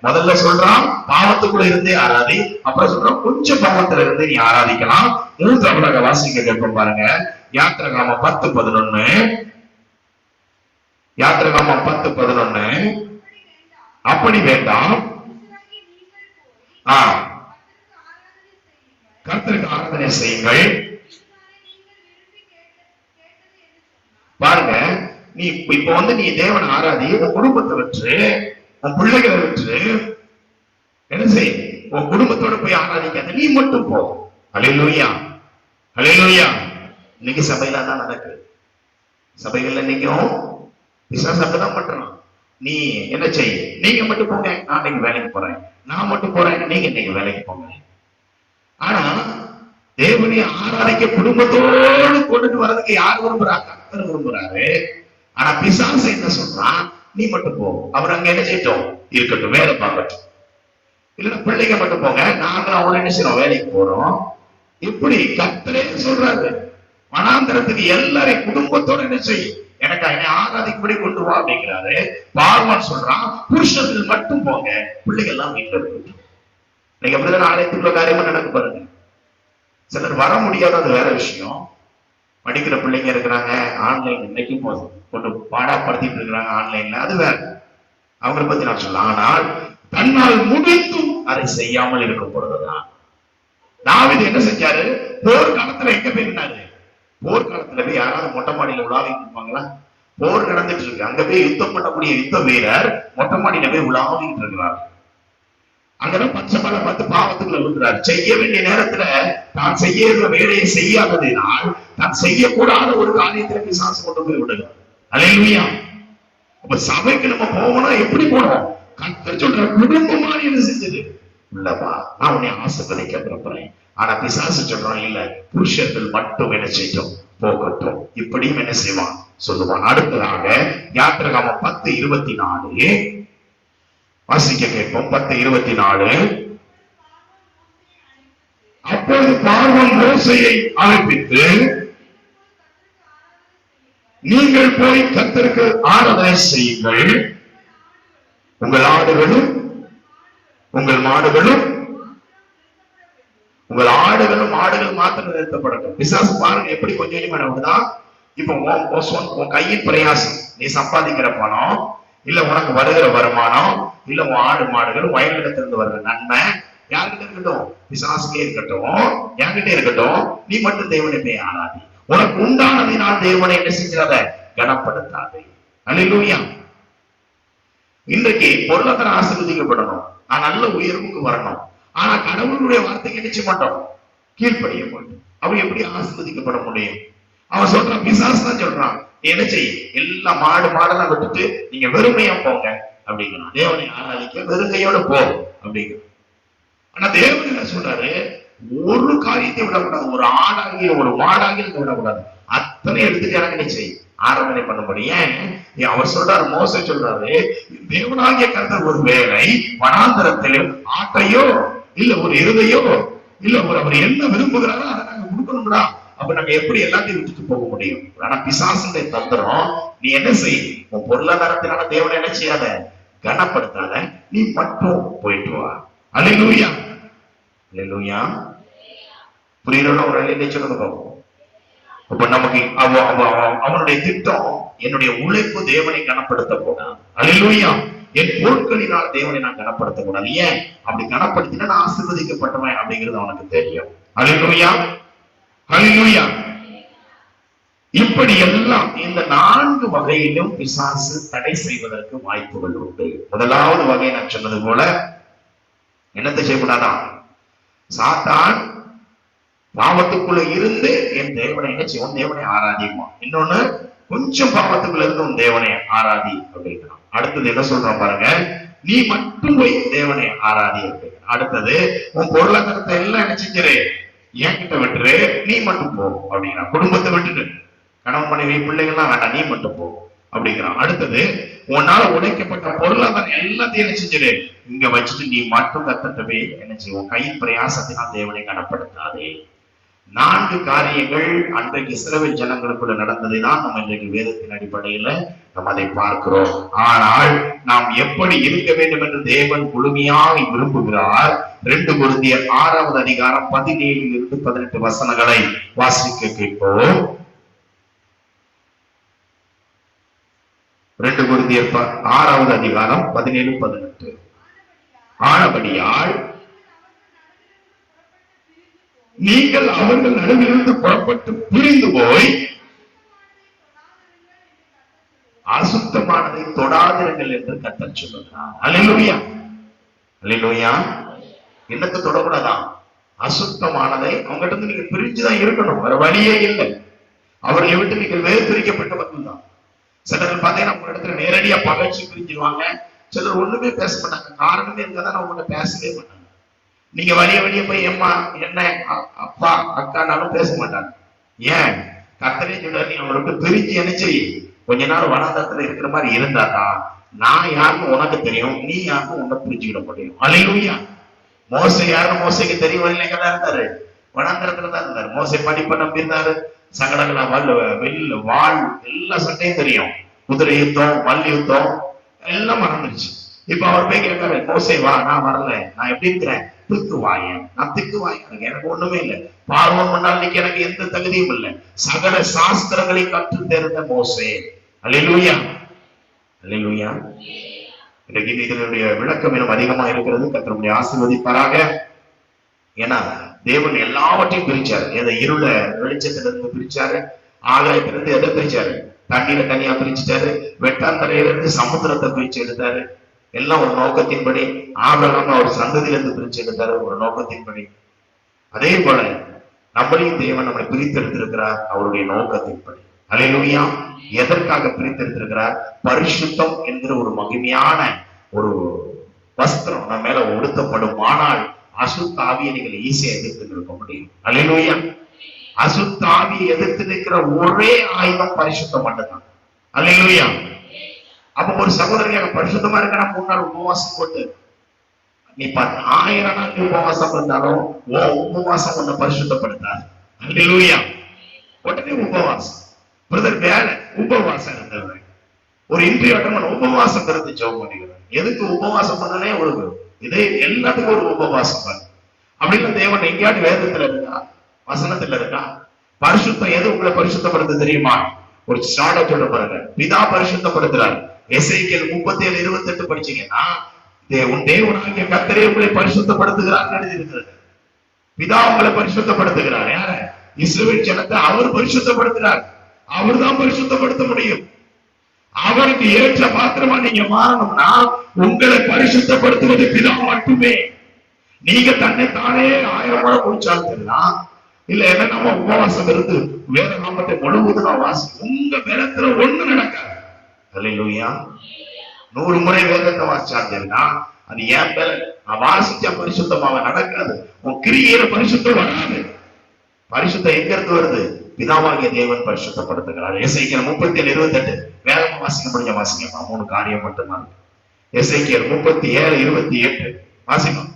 முதல்ல சொல்றான் பாவத்துக்குள்ள இருந்தே ஆராதி, அப்புறம் சொல்றான் கொஞ்சம் பாவத்துல இருந்து நீ ஆராதிக்கலாம். மூன்றாவதாக வாசிக்க கேட்போம் பாருங்க, யாத்திராகமம் 10:11. யாத்திராகமம் 10:11. அப்படி வேண்டாம், கர்த்தருக்கு ஆராதனை செய்யுங்கள். பாருங்க, நீ இப்ப நீ தேவனை ஆராதி, உன் குடும்பத்தை வச்சு, உன் பிள்ளைகளை வச்சு என்ன செய், உன் குடும்பத்தோட போய் ஆராதிக்காத, நீ மட்டும் போ. அல்லேலூயா, அல்லேலூயா. இன்னைக்கு சபையில தான் நடக்குது. சபைகள்ல இன்னைக்கும் பிசாசு அப்படிதான் பண்றான். நீ என்ன செய், நீங்க மட்டும் போங்க, நான் இன்னைக்கு வேலைக்கு போறேன், நான் மட்டும் போறேன், நீங்க இன்னைக்கு வேலைக்கு போங்க. ஆனா தேவனை ஆராதிக்க குடும்பத்தோடு கொண்டுட்டு வர்றதுக்கு யார் விரும்புறாங்க? கர்த்தர் விரும்புறாரு. ஆனா பிசாசு என்ன சொல்றான், நீ மட்டும் போ, அவர் அங்க என்ன செய்யட்டும், இருக்கட்டும், வேலை பார்க்கட்டும். இல்லைன்னா பிள்ளைங்க மட்டும் போங்க, நாங்களும் அவனை என்ன செய்யறோம், வேலைக்கு போறோம். இப்படி கர்த்தரே சொல்றாரு, வனாந்தரத்துக்கு எல்லாரையும் குடும்பத்தோட என்ன செய்யும், எனக்கு என்னை ஆராதிக்கும்படி கொண்டு வா அப்படிங்கிறாரு. பார்வோன் சொல்றான், புருஷர்கள் மட்டும் போங்க, பிள்ளைகள் எல்லாம் வீட்டுல இருக்கு. நீங்க அப்படிதான் ஆலயத்துக்குள்ள காரியமா நடக்க பாருங்க. சிலர் வர முடியாத, அது வேற விஷயம். படிக்கிற பிள்ளைங்க இருக்கிறாங்க, ஆன்லைன் இன்னைக்கும் கொண்டு பாடப்படுத்திட்டு இருக்கிறாங்க ஆன்லைன்ல, அது வேற, அவங்களை பத்தி நான் சொல்லலாம். ஆனால் தன்னால் முடிந்தும் அதை செய்யாமல் இருக்கும் பொழுதுதான் தாவீது என்ன செஞ்சாரு, போர்க்காலத்துல எங்க போய் நின்னாரு, போர்க்காலத்துல போய் யாராவது மொட்டை மாடியில உலாவிட்டு இருப்பாங்களா? போர் நடந்துட்டு இருக்கு, அங்க போய் யுத்தம் பண்ணக்கூடிய யுத்த வீரர் மொட்டை மாடியில போய் உலாவிட்டு இருக்கிறார். அங்கதான் பச்சை மலை பார்த்து பாவத்துக்குள்ள விழுகிறார். செய்ய வேண்டிய நேரத்துல தான் செய்ய வேலையை செய்யாததினால் தான் செய்யக்கூடாத ஒரு காரியத்துல பிசாசு கொண்டு போய் விடுகிறார். அல்லேலூயா. அப்ப சபைக்கு நம்ம போகணும்னா எப்படி போனோம், கர்த்தர் சொல்ற குடும்பமா என்ன செஞ்சது, இல்லப்பா நான் உன்னை ஆசீர்வதிக்க விரும்புறேன். ஆனா பிசாசு சொல்றான், இல்ல புருஷர்கள் மட்டும் என்ன செய்யும், போகட்டும். இப்படியும் என்ன செய்வான் சொல்லுவான். அடுத்ததாக யாத்திராகமம் 10:24 வாசிக்க கேட்போம். 10:24. அப்பொழுது பார்வோன் மோசேயை அழைப்பித்து, நீங்கள் போய் கர்த்தருக்கு ஆராதனை செய்யுங்கள், உங்கள் ஆடுகளும் உங்கள் மாடுகளும் உங்கள் ஆடுகளும் மாடுகள் மாத்திரம் நிறுத்தப்படட்டும். பிசாசு பாருங்க எப்படி கொஞ்சம் கொஞ்சமா விடுதான். இப்ப உன் கையின் பிரயாசம், நீ சம்பாதிக்கிற பணம், இல்ல உனக்கு வருகிற வருமானம், இல்ல உன் ஆடு மாடுகள் வயலிடத்திலிருந்து வருகிற நன்மை யார்கிட்ட இருக்கட்டும், பிசாசுக்கே இருக்கட்டும், என்கிட்ட இருக்கட்டும், நீ மட்டும் தேவனை போய் ஆராதி. உனக்கு உண்டானதினால் தேவனை என்ன செஞ்சாத, கனப்படுத்தாதே. அல்லேலூயா. இன்றைக்கு பொருளாதார ஆசீர்வதிக்கப்படணும், நான் நல்ல உயர்வுக்கு வரணும். ஆனா கடவுளுடைய வார்த்தைக்கு நினைச்ச மாட்டோம், கீழ்ப்படிய மாட்டோம். அவன் எப்படி ஆசீர்வதிக்கப்பட முடியும்? அவன் சொல்றான், பிசாசு தான் சொல்றான், நீ என்ன செய்ய, எல்லா மாடெல்லாம் விட்டுட்டு நீங்க வெறுமையா போங்க அப்படிங்கிறான். தேவனை ஆராதிக்க வெறுங்கையோட போ அப்படிங்கிறான். ஆனா தேவன் என்ன சொல்றாரு, ஒரு காரியத்தை விடக்கூடாது, ஒரு ஆடாகிய ஒரு மாடாகிய விடக்கூடாது, அத்தனை எடுத்துட்டு எனக்கு நிச்சயம் ஆராதனை பண்ண முடியும். அவர் சொல்றாரு, மோசே சொல்றாரு, தேவனாகிய கர்த்தர் ஒரு வேளை வனாந்தரத்தில் ஆட்டையோ இல்ல ஒரு இருதையோ இல்ல ஒரு அவர் என்ன விரும்புகிறாரோ அதை நாங்க கொடுக்கணும்டா. அப்ப நாங்க எப்படி எல்லாத்தையும் விட்டுட்டு போக முடியும்? ஆனா பிசாசுடைய தந்திரம், நீ என்ன செய், உன் பொருளாதாரத்தினால தேவனை என்ன செய்யாத, கனப்படுத்தாத, நீ மட்டும் போயிட்டு வா. அல்லேலூயா, அல்லேலூயா. புரியுறோம்? ஒரு அல்லேலூயா சொல்லுங்க பாப்போம். அப்ப நமக்கு அவனுடைய திட்டம், என்னுடைய உழைப்பு தேவனை கனப்படுத்த கூடாது. அல்லேலூயா. என் பொருட்களினால் தேவனை நான் கனப்படுத்த கூடாது. ஏன் அப்படி கனப்படுத்தினா நான் ஆசீர்வதிக்கப்பட்டவன் அப்படிங்கிறது அவனுக்கு தெரியும். அல்லேலூயா, அல்லேலூயா. இப்படி எல்லாம் இந்த 4 வகையிலும் பிசாசு தடை செய்வதற்கு வாய்ப்புகள் உண்டு. முதலாவது வகை நான் சொன்னது போல என்னத்தை செய்யக்கூடாதான், சாத்தான் பாவத்துக்குள்ள இருந்து என் தேவனை என்ன செய்வோம், தேவனை ஆராதிக்குவான். இன்னொன்னு, கொஞ்சம் பாவத்துக்குள்ள இருந்து உன் தேவனை ஆராதி அப்படிங்கிறான். அடுத்தது என்ன சொல்றான் பாருங்க, நீ மட்டும் போய் தேவனை ஆராதி அப்படிங்கிறான். அடுத்தது, உன் பொருளாதாரத்தை எல்லாம் என்ன செஞ்சிரு, என்கிட்ட விட்டுரு, நீ மட்டும் போ அப்படிங்கிறான். குடும்பத்தை விட்டுட்டு, கணவன் மனைவி பிள்ளைகள்லாம் வேண்டாம், நீ மட்டும் போ அப்படிங்கிறான். அடுத்தது, உன்னால உடைக்கப்பட்ட பொருளாதாரம் எல்லாத்தையும் என்ன செஞ்சிரு, இங்க வச்சுட்டு நீ மட்டும் கர்த்தர்ட்ட போய் என்ன செய்வோம், கையின் பிரயாசத்தினால் தேவனை கனப்படுத்தாதே. 4 காரியங்கள் அன்றைக்கு இஸ்ரவேல் ஜனங்களுக்குள்ள நடந்ததை தான் நம்ம இன்றைக்கு வேதத்தின் அடிப்படையில நம்ம அதை பார்க்கிறோம். ஆனால் நாம் எப்படி இருக்க வேண்டும் என்று தேவன் முழுமையாக விரும்புகிறார். 2 கொரிந்தியர் 6வது அதிகாரம் 17 - 18 வசனங்களை வாசிக்க கேட்போம். 2 கொரிந்தியர் 6வது அதிகாரம் 17 - 18. ஆனபடியால் நீங்கள் அவர்கள் நடுவிலிருந்து புறப்பட்டு பிரிந்து போய் அசுத்தமானதை தொடாதிருங்கள் என்று கர்த்தர் சொல்லுகிறார். அல்லேலூயா, அல்லேலூயா. என்னத்தை தொடக்கூடாதான், அசுத்தமானதை. அவங்ககிட்ட இருந்து நீங்க பிரிஞ்சுதான் இருக்கணும், வேற வழியே இல்லை. அவர்களை விட்டு நீங்கள் வேறு பிரிக்கப்பட்டவர்கள் தான். சிலர் பார்த்தீங்கன்னா உங்க இடத்துல நேரடியா பகைச்சு பிரிஞ்சிருவாங்க. சிலர் ஒண்ணுமே பேச மாட்டாங்க, காரணமே இருந்தாதான் அவங்கள்ட்ட பேசவே மாட்டாங்க. நீங்க வழிய போய் எம்மா என்ன அப்பா அக்கானாலும் பேச மாட்டாங்க. ஏன்? கர்த்தரே சொல்றாரு, நீ அவருக்கு பிரிஞ்சு என்ன செய், கொஞ்ச நாள் வனாந்தரத்துல இருக்கிற மாதிரி இருந்தாதான் நான் யாருன்னு உனக்கு தெரியும், நீ யாருன்னு உன்னை புரிஞ்சுக்கிட முடியும். அல்லேலூயா. மோசே யாருன்னு மோசைக்கு தெரியவில்லை, எங்கதான் இருந்தாரு, வனாந்தரத்துல தான் இருந்தாரு. மோசை படிப்பை நம்பி இருந்தாரு. சங்கடங்களா வெள்ள வாழ் எல்லா சண்டையும் தெரியும், குதிரை யுத்தம் மல் யுத்தம் எல்லாம் மறந்துருச்சு. இப்ப அவர் போய் கேட்காரு, மோசே வா, நான் வரல, நான் எப்படி இருக்கிறேன், திக்குவாயன், நான் திக்குவாயன், எனக்கு ஒண்ணுமே இல்லை, பார்வோன் முன்னால் எனக்கு எந்த தகுதியும் இல்லை, சகல சாஸ்திரங்களை கற்று தெரிந்த மோசே. அல்லேலூயா, அல்லேலூயா. இன்றைக்கு இதனுடைய விளக்கம் இன்னும் அதிகமா இருக்கிறது. கர்த்தருடைய ஆசீர்வதிப்பாராக. ஏன்னா தேவன் எல்லாவற்றையும் பிரிச்சாரு. எதை இருள வெளிச்சத்திலிருந்து பிரிச்சாரு, ஆகாயத்திலிருந்து எதை பிரிச்சாரு, தண்ணீரை தனியா பிரிச்சுட்டாரு, வெட்டாந்தரையிலிருந்து சமுத்திரத்தை பிரிச்சு எடுத்தாரு. எல்லாம் ஒரு நோக்கத்தின்படி. ஆபிரகாம் அவர் சந்ததியிலிருந்து பிரிச்சு எடுத்தாரு, ஒரு நோக்கத்தின்படி. அதே போல நம்மளையும் தேவன் நம்மளை பிரித்தெடுத்திருக்கிறார், அவருடைய நோக்கத்தின்படி. அல்லேலூயா. எதற்காக பிரித்தெடுத்திருக்கிறார்? பரிசுத்தம் என்கிற ஒரு மகிமையான ஒரு வஸ்திரம் நம்ம மேல உடுத்தப்படும். ஆனால் அசுத்த ஆவியை நீங்கள் ஈஸியா எதிர்த்து நிற்க முடியும். அல்லேலூயா. அசுத்த ஆவியை எதிர்த்து நிற்கிற ஒரே ஆயுதம் பரிசுத்தம் மட்டும்தான். அல்லேலூயா. அப்ப ஒரு சகோதரன் பரிசுத்தமா இருக்க, 3 நாள் உபவாசம் போட்டு நீ 1000 நாள் உபவாசம் இருந்தாலும் உபவாசம் ஒண்ணு பரிசுத்தப்படுத்தாது. அல்லேலூயா. உடனே உபவாசம். பிரதர் வேலை உபவாசம் இருந்தது, ஒரு இன்றைய அட்டன் உபவாசம் இருந்து ஜெபம் பண்ணிக்கிறேன். எதுக்கு உபவாசம் பண்ணனே ஒரு இதே எல்லாத்துக்கும் ஒரு உபவாசம் பண்ணு அப்படின்னு தேவன் எங்கேயாவது வேதத்துல இருக்கா, வசனத்துல இருக்கா? பரிசுத்தம் எது உங்களை பரிசுத்தப்படுத்த தெரியுமா? ஒரு ஸ்டார்டா சொல்ல பாருங்க. பிதா பரிசுத்தப்படுத்துறாரு. எசேக்கியேல் 37:28 படிச்சீங்கன்னா உன் தேவனாகிய கர்த்தரே உங்களை பரிசுத்தப்படுத்துகிறார் எழுதியிருக்கிறது. பிதா உங்களை பரிசுத்தப்படுத்துகிறார். யார? இஸ்ரவேல் ஜனத்தை அவர் பரிசுத்தப்படுத்துகிறார். அவர் தான் பரிசுத்தப்படுத்த முடியும். அவருக்கு ஏற்ற பாத்திரமா நீங்க மாறணும்னா உங்களை பரிசுத்தப்படுத்துவது பிதா மட்டுமே. நீங்க தன்னை தானே 1000 முறை குடிச்சாலும் தெரியலாம், இல்ல என்ன நம்ம உபவாசம் இருந்து வேற நாமத்தை முழுவதும் நான் வாசி, உங்க வேதத்துல ஒண்ணு நடக்காது. அல்லேலூயா. 100 முறை வேதத்தை வாசிச்சாலும் தெரியுமா, அது ஏன் பேர நான் வாசிச்ச பரிசுத்தமாக நடக்காது. உன் கிரியையில பரிசுத்தம் வராது. பரிசுத்தம் எங்க இருந்து வருது? பிதாவாகிய தேவன் பரிசுத்தப்படுத்துகிறார். எசேக்கியேல் 37:28 வேகமா வாசிக்க முடிஞ்ச வாசிங்கம்மா. 3 காரியம் மட்டும்தான். எசேக்கியேல் 37:28 வாசிக்கும்.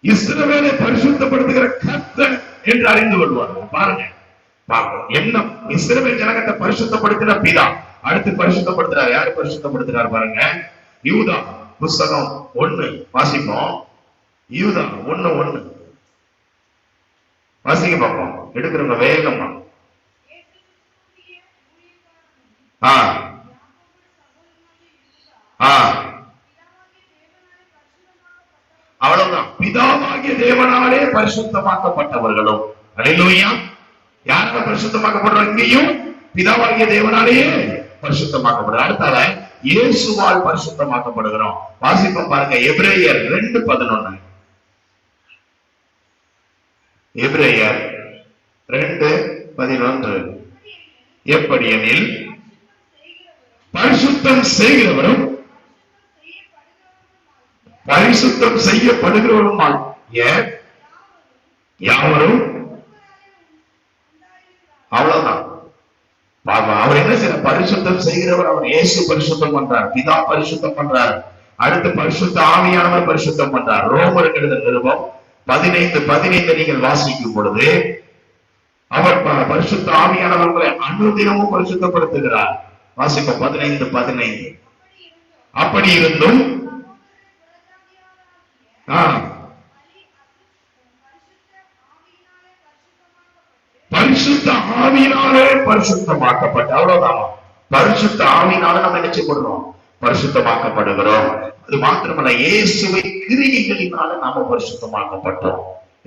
இஸ்ரவேலை பரிசுத்தப்படுத்துகிற கர்த்தர் என்று அறிந்து கொள்வார்கள். பாருங்க என்ன இஸ்ரவேல் ஜனகத்தை பரிசுத்தப்படுத்தின பிதா அடுத்து பரிசுத்தப்படுத்துறார். யாரு பரிசுத்தப்படுத்துறார் பாருங்க. யூதா புஸ்தகம் 1 வாசிப்போம். யூதா 1:1 வாசிக்க பார்ப்போம். எடுக்கிறவங்க வேகமா. அவ்வளவுதான். பிதாவாகிய தேவனாலே பரிசுத்தமாக்கப்பட்டவர்களும். அல்லேலூயா. யாரால பரிசுத்தமாக்கப்படுறோம்? இங்கேயும் பிதாவாகிய தேவனாலேயே பரிசுத்தமாக்கப்படுறோம். அடுத்தால இயேசுவால் பரிசுத்தமாக்கப்படுகிறோம். வாசிப்போம் பாருங்க. எபிரேயர் 2:11. எபிரேயர் 2:11 எப்படியெனில் பரிசுத்தம் செய்கிறவரும் பரிசுத்தம் செய்யப்படுகிறவரும் யாவரும். அவ்வளவுதான். அவர் என்ன செய்ய? பரிசுத்தம் செய்கிறவர். அவர் இயேசு பரிசுத்தம் பண்றார், பிதா பரிசுத்தம் பண்றார், அடுத்து பரிசுத்த ஆவியானவர் பரிசுத்தம் பண்றார். ரோமருக்கு எழுதின நிருபம் 15:15 நீங்கள் வாசிக்கும் பொழுது அவர் பரிசுத்த ஆவியானவர்களை அனுதினமும் பரிசுத்தப்படுத்துகிறார். வாசிப்போம் 15:15. அப்படி இருந்தும் பரிசுத்த ஆவியினாலே பரிசுத்தமாக்கப்பட்ட. அவ்வளவுதான். பரிசுத்த ஆவியினால நம்ம நினைச்சுப்படுறோம், பரிசுத்தமாக்கப்படுகிறோம். அது மாத்திரமல்ல, இயேசுவை கிரியைகளினால நாம பரிசுத்தமாக்கப்பட்டோம்.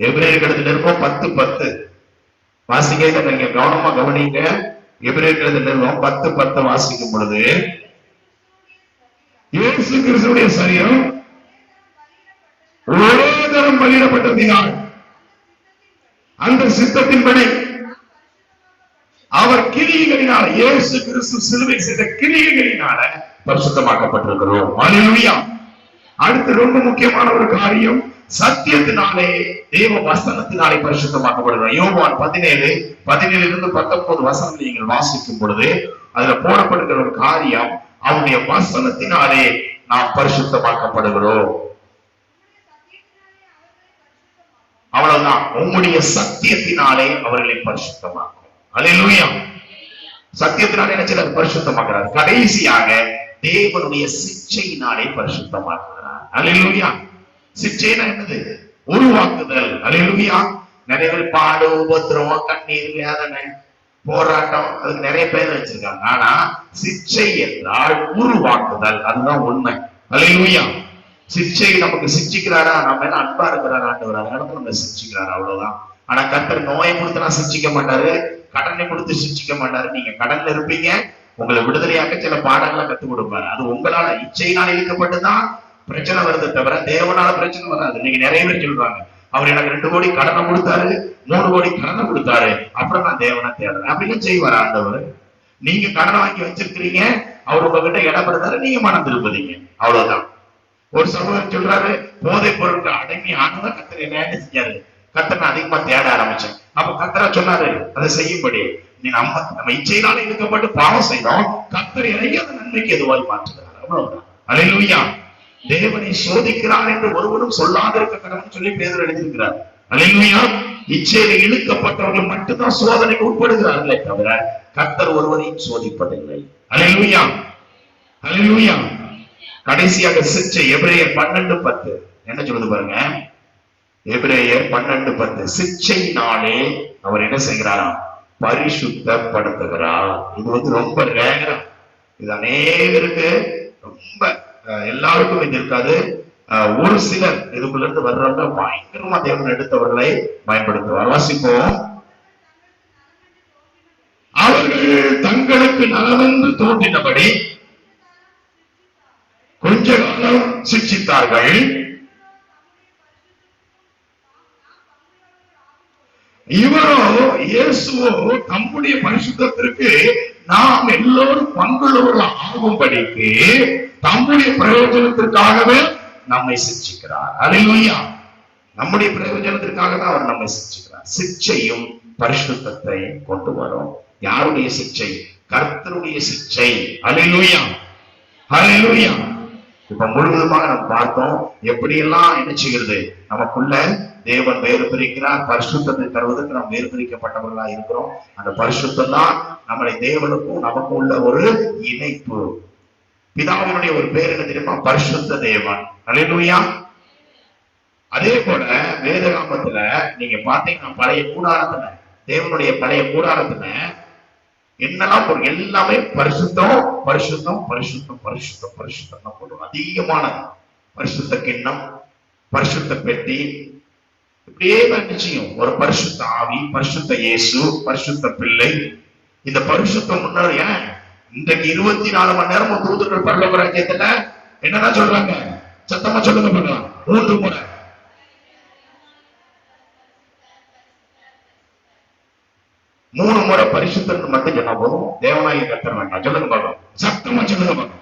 எபிரேயர்கள் நிருபம் 10:10 வாசிக்க நீங்க கவனமா கவனிங்க. எபிரேயர்கள் நிருபம் 10:10 வாசிக்கும் பொழுது இயேசு கிறிஸ்துவுடைய சரீரம் ஒரே தரம் பலியிடப்பட்டதினால் அந்த சித்தத்தின்படி அவர் கிரியைகளினால, இயேசு கிறிஸ்து சிலுவை செய்த கிரியைகளினால பரிசுத்தமாக்கப்பட்டிருக்கிறோம். அல்லேலூயா. அடுத்து ரொம்ப முக்கியமான ஒரு காரியம், சத்தியத்தினாலே தேவ வசனத்தினாலே பரிசுத்தமாக்கப்படுகிறோம். யோவான் 17:19 வசனங்களை நீங்கள் வாசிக்கும் பொழுது அதுல போடப்படுகிற ஒரு காரியம், அவருடைய வசனத்தினாலே நாம் பரிசுத்தமாக்கப்படுகிறோம். அவ்வளவுதான். உம்முடைய சத்தியத்தினாலே அவர்களை பரிசுத்தமாக்கும். அல்லேலூயா. சத்தியத்தினாலே என்ன செய்யறாரு? பரிசுத்தமாக்குறார். கடைசியாக தேவனுடைய சிட்சையினாலே பரிசுத்தமாக்குறார். அல்லேலூயா. சிட்சைனா என்னது? உருவாக்குதல். அல்லேலூயா. நிறைய பேர் பாடு, உபத்திரவம், கண்ணீர், வேதனை, போராட்டம், அதுக்கு நிறைய பேர் வச்சிருக்காங்க. ஆனா சிட்சை என்றால் உருவாக்குதல். அதுதான் உண்மை. அல்லேலூயா. சிக்ஷை நமக்கு சிக்ஷிக்கிறாரா? நம்ம என்ன அன்பா இருக்கிறாரா? ஆண்டவர் அதனால நம்ம சிக்ஷிக்கிறாரு. அவ்வளவுதான். ஆனா கர்த்தர் நோயை கொடுத்தனா சிக்ஷிக்க மாட்டாரு, கடனை கொடுத்து சிக்ஷிக்க மாட்டாரு. நீங்க கடன்ல இருப்பீங்க, உங்களை விடுதலையாக்க சில பாடங்களை கத்துக் கொடுப்பாரு. அது உங்களால இச்சையினால் இழுக்கப்பட்டுதான் பிரச்சனை வருது தவிர தேவனால பிரச்சனை வராது. நீங்க நிறைய பேர் சொல்றாங்க, அவர் எனக்கு 2 கோடி கடனை கொடுத்தாரு, 3 கோடி கடனை கொடுத்தாரு, அப்புறம் நான் தேவனை தேடுறேன் அப்படின்னு செய்வார் ஆண்டவர். நீங்க கடனை வாங்கி வச்சிருக்கிறீங்க, அவர் உங்ககிட்ட இடப்படுறாரு, நீங்க மனம் திருப்பதீங்க. அவ்வளவுதான். ஒரு சகோதரர் சொல்றாரு, போதை பொருட்கள் அடங்கி ஆனதான் கத்தர் என்ன செஞ்சாரு? கத்தனை அதிகமா தேட ஆரம்பிச்சேன். அப்ப கத்தரை சொன்னாரு அதை செய்யும்படி. நீ நம்ம இச்சையினால இழுக்கப்பட்டு பாவம் செய்தோம், கத்தர் இறங்கி அந்த நன்மைக்கு எதுவாய் மாற்றுகிறார். அவ்வளவுதான். அல்லேலூயா. தேவனை சோதிக்கிறார் என்று ஒருவரும் சொல்லாதிருக்க கடவுள் சொல்லி பேதுரு எழுதியிருக்கிறார். அல்லேலூயா. இச்சையில இழுக்கப்பட்டவர்கள் மட்டும்தான் சோதனைக்கு உட்படுகிறார்களே தவிர கர்த்தர் ஒருவரையும் சோதிப்பதில்லை. அல்லேலூயா, அல்லேலூயா. கடைசியாக சிற்றை எபிரேயர் 12:10 என்ன சொல்லுது பாருங்க. எபிரேயர் 12:10 சிற்றையினாலே அவர் என்ன செய்கிறாராம்? பரிசுத்தப்படுத்துகிறார். இது ரொம்ப ரேரா, இது அநேகருக்கு ரொம்ப எல்லாருக்கும் இது இருக்காது. ஒரு சிலர் இதுக்குள்ள இருந்து வர்றவங்க பயங்கரமா தேவன் எடுத்தவர்களை பயன்படுத்துவார். வாசிப்போம். அவர்கள் தங்களுக்கு நலவென்று தோன்றினபடி கொஞ்ச காலம் சிக்ஷித்தார்கள். இவரோ இயேசுவோ தம்முடைய பரிசுத்தத்திற்கு நாம் எல்லோரும் பங்குள்ளவர்கள் ஆகும்படிக்கு தம்முடைய பிரயோஜனத்திற்காகவே நம்மை சிக்ஷிக்கிறார். அல்லேலூயா. நம்முடைய பிரயோஜனத்திற்காக தான் அவர் நம்மை சிக்ஷிக்கிறார். சிக்ஷையும் பரிசுத்தத்தை கொண்டு வரும். யாருடைய சிக்ஷை? கர்த்தருடைய சிக்ஷை. அல்லேலூயா, அல்லேலூயா. இப்ப முழுவதுமாக நம்ம பார்த்தோம் எப்படியெல்லாம் என்ன செய்கிறது. நமக்குள்ள தேவன் வேறு பிரிக்கிறார். பரிசுத்தத்தை தருவதற்கு நாம் வேறு பிரிக்கப்பட்டவர்களா இருக்கிறோம். அந்த பரிசுத்தம் தான் நம்மளை தேவனுக்கும் நமக்கும் உள்ள ஒரு இணைப்பு. பிதாவினுடைய ஒரு பேர் என்ன தெரியுமா? பரிசுத்த தேவன். அல்லேலூயா. அதே போல வேதகாமத்துல நீங்க பாத்தீங்கன்னா பழைய கூடாரத்துல, தேவனுடைய பழைய கூடாரத்துல என்னெல்லாம் போடும்? எல்லாமே பரிசுத்தம் பரிசுத்தம் பரிசுத்தம் பரிசுத்தம் பரிசுத்தம் தான் போடுவோம். அதிகமான பரிசுத்த கிண்ணம், பரிசுத்த பெட்டி, இப்படியே நிச்சயம் ஒரு பரிசுத்த ஆவி, பரிசுத்த இயேசு, பரிசுத்த பிள்ளை. இந்த பரிசுத்தம் முன்னாடி இன்றைக்கு 24 மணி நேரமும் தூதர்கள் பரலோக ராஜ்யத்துல என்னதான் சொல்றாங்க? சத்தமா சொல்லுங்க பார்க்கலாம். 3 முறை. மூணு முறை பரிசுத்தம் மட்டும் சொன்னா போதும். தேவனாகிய கர்த்தர் வேண்டாம். சொல்லுங்க பார்க்கலாம். சத்தமா சொல்லுங்க பார்க்கலாம்.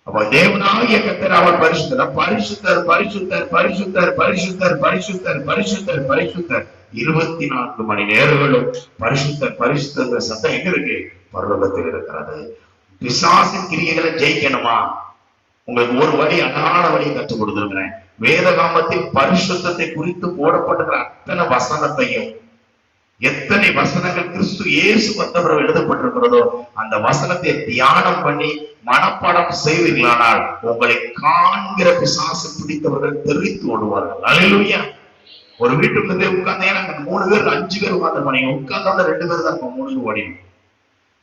அப்ப தேவனாகிய கர்த்தர் அவர் பரிசுத்தர். பரிசுத்தர் பரிசுத்தர் பரிசுத்தர் பரிசுத்தர் பரிசுத்தர் பரிசுத்தர் பரிசுத்தர் 24 மணி நேரங்களும் பரிசுத்தர் பரிசுத்தர் சத்தம் எங்க இருக்கு? பரலோகத்தில் இருக்கிறது. பிசாசின் கிரியைகளை ஜெயிக்கணுமா? உங்களுக்கு ஒரு வழி, அழகான வழியை கற்றுக் கொடுத்திருக்கிறேன். வேதகாமத்தில் பரிசுத்தத்தை குறித்து போடப்பட்டிருக்கிற அத்தனை வசனத்தையும், எத்தனை வசனங்கள் கிறிஸ்து இயேசு வந்தவர்கள் எழுதப்பட்டிருக்கிறதோ அந்த வசனத்தை தியானம் பண்ணி மனப்பாடம் செய்வீர்களானால் உங்களை காண்கிற பிசாசு பிடித்தவர்கள் தெரிவித்து ஓடுவார்கள். அல்லேலூயா. ஒரு வீட்டுக்குள்ளே உட்கார்ந்தேன், 3 பேர் 5 பேர் உட்கார்ந்து போனீங்க. உட்கார்ந்தோட 2 பேர் தான் 3 பேர் ஓடிடும்.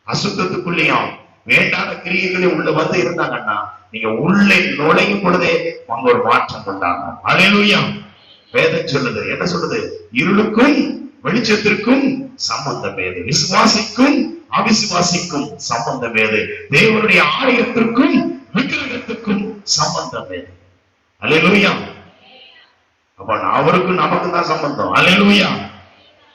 அசுத்தத்துக்குள்ளேயும் வேண்டாத கிரியைகளே உள்ள வந்து இருந்தாங்கன்னா நீங்க உள்ளே நுழையும் பொழுதே அங்க ஒரு மாற்றம் உண்டாகும். அல்லேலூயா. வேதம் சொல்லுது, என்ன சொல்லுது? இருளுக்கும் வெளிச்சத்திற்கும் சம்பந்தம் ஏது? விசுவாசிக்கும் அவிசுவாசிக்கும் சம்பந்தம் ஏது? தேவனுடைய ஆலயத்திற்கும் விக்கிரகத்துக்கும் சம்பந்தம் ஏது? அல்லேலூயா. அப்ப அவருக்கும் நமக்கு தான் சம்பந்தம். அல்லேலூயா.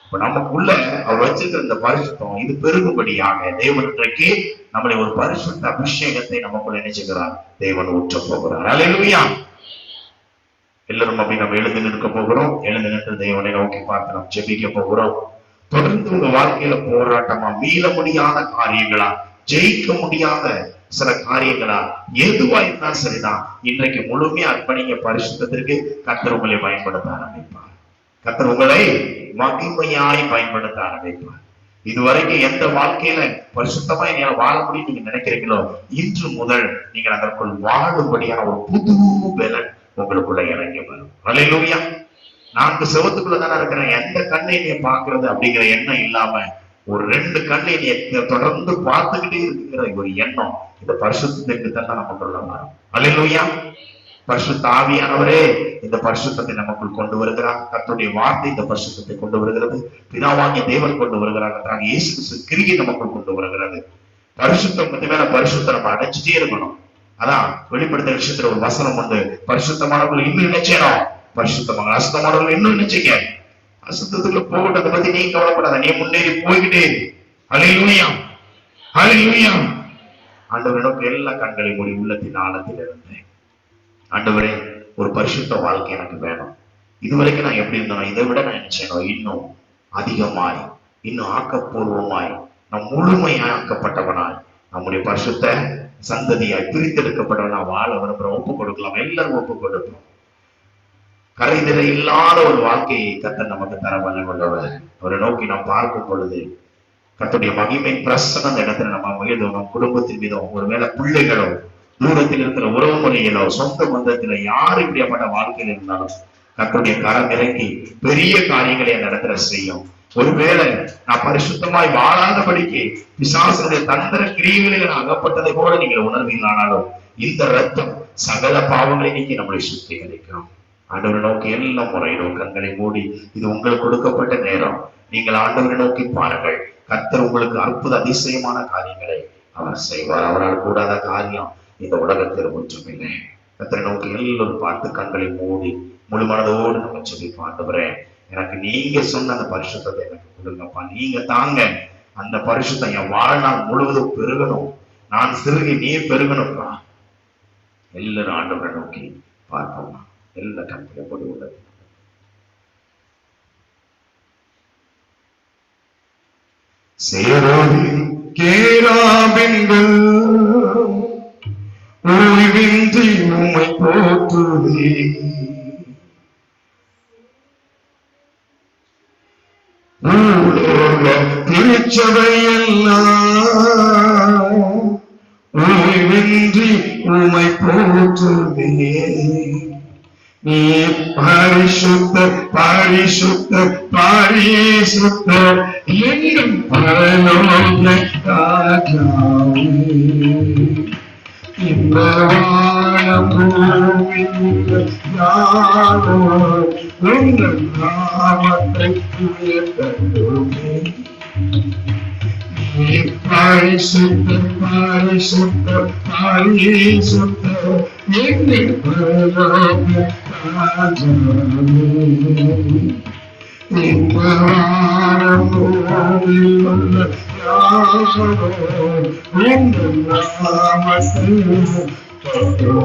இப்ப நமக்குள்ள அவர் வச்சிருக்கிற இந்த பரிசுத்தம் இது பெருகும்படியாக தேவன் இன்றைக்கு நம்மளை ஒரு பரிசுத்த அபிஷேகத்தை நமக்குள்ள நினைச்சுக்கிறார். தேவன் ஊற்ற போகிறார். அல்லேலூயா. எல்லாரும் அப்படி நம்ம எழுந்து நிற்க போகிறோம். எழுந்து நின்று தேவனை நோக்கி பார்த்து நாம் ஜெபிக்க போகிறோம். தொடர்ந்து உங்க வாழ்க்கையில போராட்டமா, மீள முடியாத காரியங்களா, ஜெயிக்க முடியாத சில காரியங்களா, எதுவா இருந்தாலும் சரிதான், இன்றைக்கு முழுமையா அர்ப்பணிக்க. பரிசுத்தத்திற்கு கர்த்தர் உங்களை பயன்படுத்த ஆரம்பிப்பார். கர்த்தர் உங்களை மகிமையாய் பயன்படுத்த ஆரம்பிப்பார். இதுவரைக்கும் எந்த வாழ்க்கையில பரிசுத்தமா என்னால வாழ முடியும் நீங்க நினைக்கிறீங்களோ, இன்று முதல் நீங்கள் அதற்குள் வாழும்படியான ஒரு புது பலன் உங்களுக்குள்ள இறங்கி வரும். அல்லேலூயா. 4 செவத்துக்குள்ள தானே இருக்கிறேன், எந்த கண்ணை நீ பாக்குறது அப்படிங்கிற எண்ணம் இல்லாம ஒரு 2 கண்ணை நீ தொடர்ந்து பார்த்துக்கிட்டே இருக்கிற ஒரு எண்ணம் இந்த பரிசுத்தத்திற்கு தான் நமக்குள்ள வரும். அல்லேலூயா. பரிசுத்த ஆவியானவரே இந்த பரிசுத்தத்தை நமக்குள் கொண்டு வருகிறார். கர்த்தருடைய வார்த்தை இந்த பரிசுத்தத்தை கொண்டு வருகிறது. பிதாவாகிய தேவன் கொண்டு வருகிறார். இயேசு கிறிஸ்து கிரியை நமக்குள் கொண்டு வருகிறது. பரிசுத்தம் மேல பரிசுத்தம் நம்ம அடைச்சிட்டே இருக்கணும். அதான் வெளிப்படுத்த விஷயத்துல ஒரு வசனம் வந்து, பரிசுத்தமானவர்கள் இன்னும் நினைச்சேனும், பரிசுத்தமாக அசுத்தமானவர்கள் இன்னும் நினைச்சீங்க. அசுத்தத்துக்குள்ள போகட்டதை பத்தி நீ கவலைப்படாத, நீ முன்னேறி போய்கிட்டே. அல்லேலூயா, அல்லேலூயா. ஆண்டவர் எனக்கு எல்லா கண்களை மூடி உள்ளத்தின் ஆழத்தில் இருந்தேன். ஆண்டவரே, ஒரு பரிசுத்த வாழ்க்கை எனக்கு வேணும். இதுவரைக்கும் நான் எப்படி இருந்தேனோ இதை விட நான் நினைச்சேனோ இன்னும் அதிகமாய், இன்னும் ஆக்கப்பூர்வமாய், நான் முழுமையாய் ஆக்கப்பட்டவனாய் நம்முடைய பரிசுத்த சந்ததியாய் பிரித்தெடுக்கப்பட்டவனா வாழ விரும்புறோம், ஒப்பு கொடுக்கலாம். எல்லாரும் ஒப்பு கொடுப்போம். கரைதிரை இல்லாத ஒரு வாழ்க்கையை கர்த்தர் நமக்கு தர வல்லவர். அவரை நோக்கி நாம் பார்க்கும் பொழுது கர்த்தருடைய மகிமை பிரசன்ன அந்த இடத்துல நம்ம மீதோ நம் குடும்பத்தின் மீதும், ஒருவேளை பிள்ளைகளோ, தூரத்தில் இருக்கிற உறவு முறையிலோ, சொந்த பந்தத்தில யார் இப்படியாப்பட்ட வாழ்க்கையில் இருந்தாலும் கர்த்தருடைய கரம் இறங்கி பெரிய காரியங்களை அந்த இடத்துல செய்யும். ஒருவேளை நான் பரிசுத்தமாய் வாழாதபடிக்கு பிசாசுடைய தந்திர கிரியைகளில் நான் அகப்பட்டதை போல நீங்கள் உணர்வீங்களானாலும் இந்த ரத்தம் சகல பாவங்களை நீக்கி நம்மளை சுத்திகரிக்கும். ஆண்டவரை நோக்கி எல்லாம் முறையிடும். கண்களை மூடி, இது உங்களுக்கு கொடுக்கப்பட்ட நேரம். நீங்கள் ஆண்டவரை நோக்கி பாருங்கள். கர்த்தர் உங்களுக்கு அற்புத அதிசயமான காரியங்களை அவர் செய்வார். அவரால் கூடாத காரியம் இந்த உலகத்தில் ஒன்றுமில்லை. கர்த்தரை நோக்கி எல்லோரும் பார்த்து கண்களை மூடி முழு மனதோடு நம்ம சொல்லிப்போம். ஆண்டவரே, எனக்கு நீங்க சொன்ன அந்த பரிசுத்தத்தை எனக்கு கொடுங்கப்பா. நீங்க தாங்க அந்த பரிசுத்தம் என் வாழ்நாள் முழுவதும் பெருகணும். நான் சிறுகி நீ பெருகணும்ப்பா. எல்லாரும் ஆண்டவரை நோக்கி பார்ப்போம். எல்லா கண்களை போட்டு உள்ளது. சேரோவின் கேராபின்கள் ஓய்வின்றி உம்மை போற்றுவே. திருச்சபையெல்லாம் ஓய்வின்றி உம்மை போற்றுவே. நீ பரிசுத்தர் பரிசுத்தர் பரிசுத்தர் என்னும் பரலோக ராஜாவே. இந்த வானம் பூமியில் யாரும் உங்கள் நாமத்தை உயர்த்தட்டுமே. நீ பரிசுத்தர் பரிசுத்தர் பரிசுத்தர் என்னும் பரலோக ராஜாவே. இந்த வானம் பூமியில் உள்ள யாரும் உங்கள் நாமத்தை உயர்த்தட்டுமே.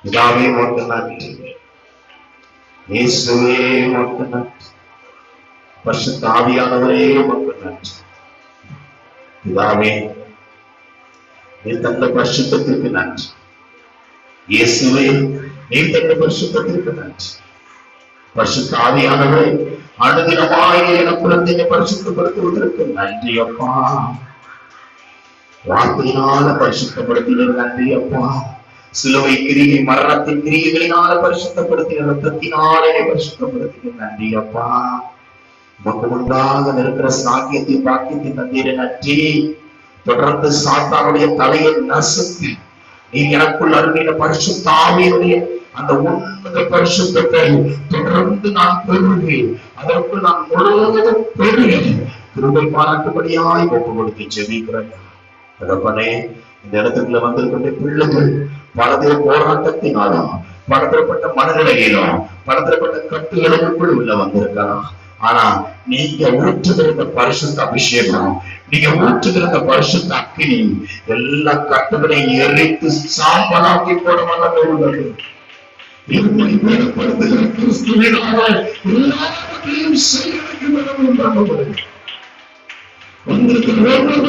பிதாவே உமக்கு நன்றி, இயேசுவே உமக்கு நன்றி, பரிசுத்த ஆவியானவரே உமக்கு நன்றி. பிதாவே நீர் தந்த பரிசுத்தத்திற்கு நன்றி, இயேசுவே நீர் தந்த பரிசுத்தத்திற்கு நன்றி. பரிசுத்த ஆவியானவரே அனுதினமாய் எனக்குள்ளத்தை பரிசுத்தப்படுத்துவதற்கு நன்றி அப்பா. வார்த்தையினால பரிசுத்தப்படுத்தினர் நன்றி அப்பா. சிலுவை கிரியை மரணத்தின் கிரியைகளினால பரிசுத்தப்படுத்தின ரத்தத்தினாலே பரிசுத்தப்படுத்தின நன்றி அப்பா. உமக்கு முன்பாக இருக்கிற சாக்கியத்தை பாக்கியத்தை தந்தீர நன்றி. தொடர்ந்து சாத்தானுடைய தலையை நசுக்கு நீ எனக்குள் அருளின பரிசுத்த ஆவியுடைய அந்த உன்னத பரிசுத்தத்தை தொடர்ந்து நான் பெறுவேன். அதற்கு நான் முழுவதும் பெறுவேன். கிருபை பாராட்டுபடியாய் ஒப்பு கொடுத்து ஜெபிக்கிறேன். தகப்பனே, இந்த இடத்துக்குள்ள வந்திருக்கின்ற பிள்ளைகள் பலதே போராட்டத்தினாலும் பலதரப்பட்ட மனநிலையிலும் பலதரப்பட்ட கட்டுகளுக்குள் உள்ள வந்திருக்கலாம். ஆனா நீங்க ஊற்றுகிற பரிசுத்த அபிஷேகம், நீங்க ஊற்றுகிற பரிசுத்த அக்கினி எல்லா கட்டுகளையும் எரித்து சாம்பலாக்கி போட வல்லமை உள்ளது. கிறிஸ்துவினால எல்லாவற்றையும் செய்வதற்கு வந்திருக்கிற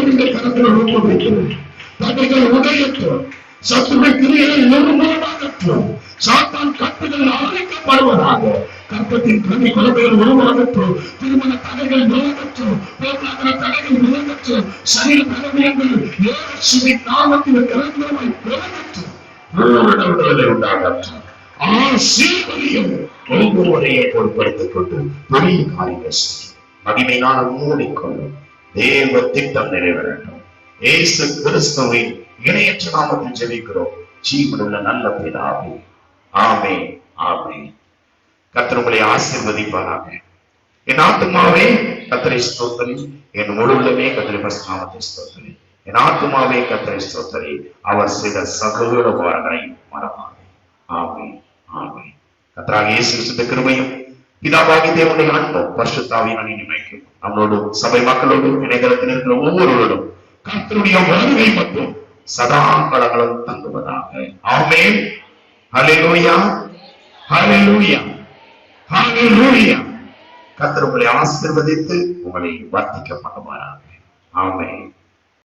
இந்த கரத்தில் ஒப்புவிக்கிறேன். தடைகள் உடையட்டும், சத்துருவின் கிரியைகள் நிர்மூலமாகட்டும், சாத்தான் கட்டுகள் அழைக்கப்படுவதாக, கற்பத்தின் கனி குழந்தைகள் உருவாகட்டும், திருமண தடைகள் விலகட்டும், பொருளாதார தடைகள் விலகட்டும், சரீர பலவீனங்கள் இயேசுவின் நாமத்தில் நிரந்தரமாய் விலகட்டும், விடுதலை உண்டாகட்டும். ஆசீர்வதியும் ஒவ்வொருவரையே பொருட்படுத்திக் கொண்டு பெரிய காரியங்கள் செய்யும். மகிமையினால் மூடிக்கொள்ளும் தேவ திட்டம் நிறைவேறட்டும். இயேசு கிறிஸ்துவின் இணையற்ற நாமத்தில் ஜெபிக்கிறோம் ஜீவனுள்ள நல்ல பிதாவே, ஆமென், ஆமென். கர்த்தர் உங்களை ஆசீர்வதிப்பாராக. என் ஆத்துமாவே கர்த்தரை ஸ்தோத்திரி, என் முழு உள்ளமே கர்த்தருடைய பரிசுத்த நாமத்தை ஸ்தோத்திரி. என் ஆத்துமாவே கர்த்தரை ஸ்தோத்திரி, அவர் செய்த சகல உபகாரங்களையும் மறவாதே. ஆமென், ஆமென். கர்த்தராகிய இயேசு கிறிஸ்துவின் கிருபையும் பிதாவாகிய தேவனுடைய அன்பும் பரிசுத்த ஆவியானவரின் இணைமைக்கும் நம்மளோடு சபை மக்களோடு இணையதளத்தில் இருக்கிற ஒவ்வொருவரோடும் கர்த்தருடைய வருகை மற்றும் சதா காலங்களும் தங்குவதாக. ஆமென். ஹல்லேலூயா, ஹல்லேலூயா, ஹல்லேலூயா. கர்த்தர் உங்களை ஆசீர்வதித்து உங்களை வர்த்திக்க பண்ணுவாராக. ஆமென்.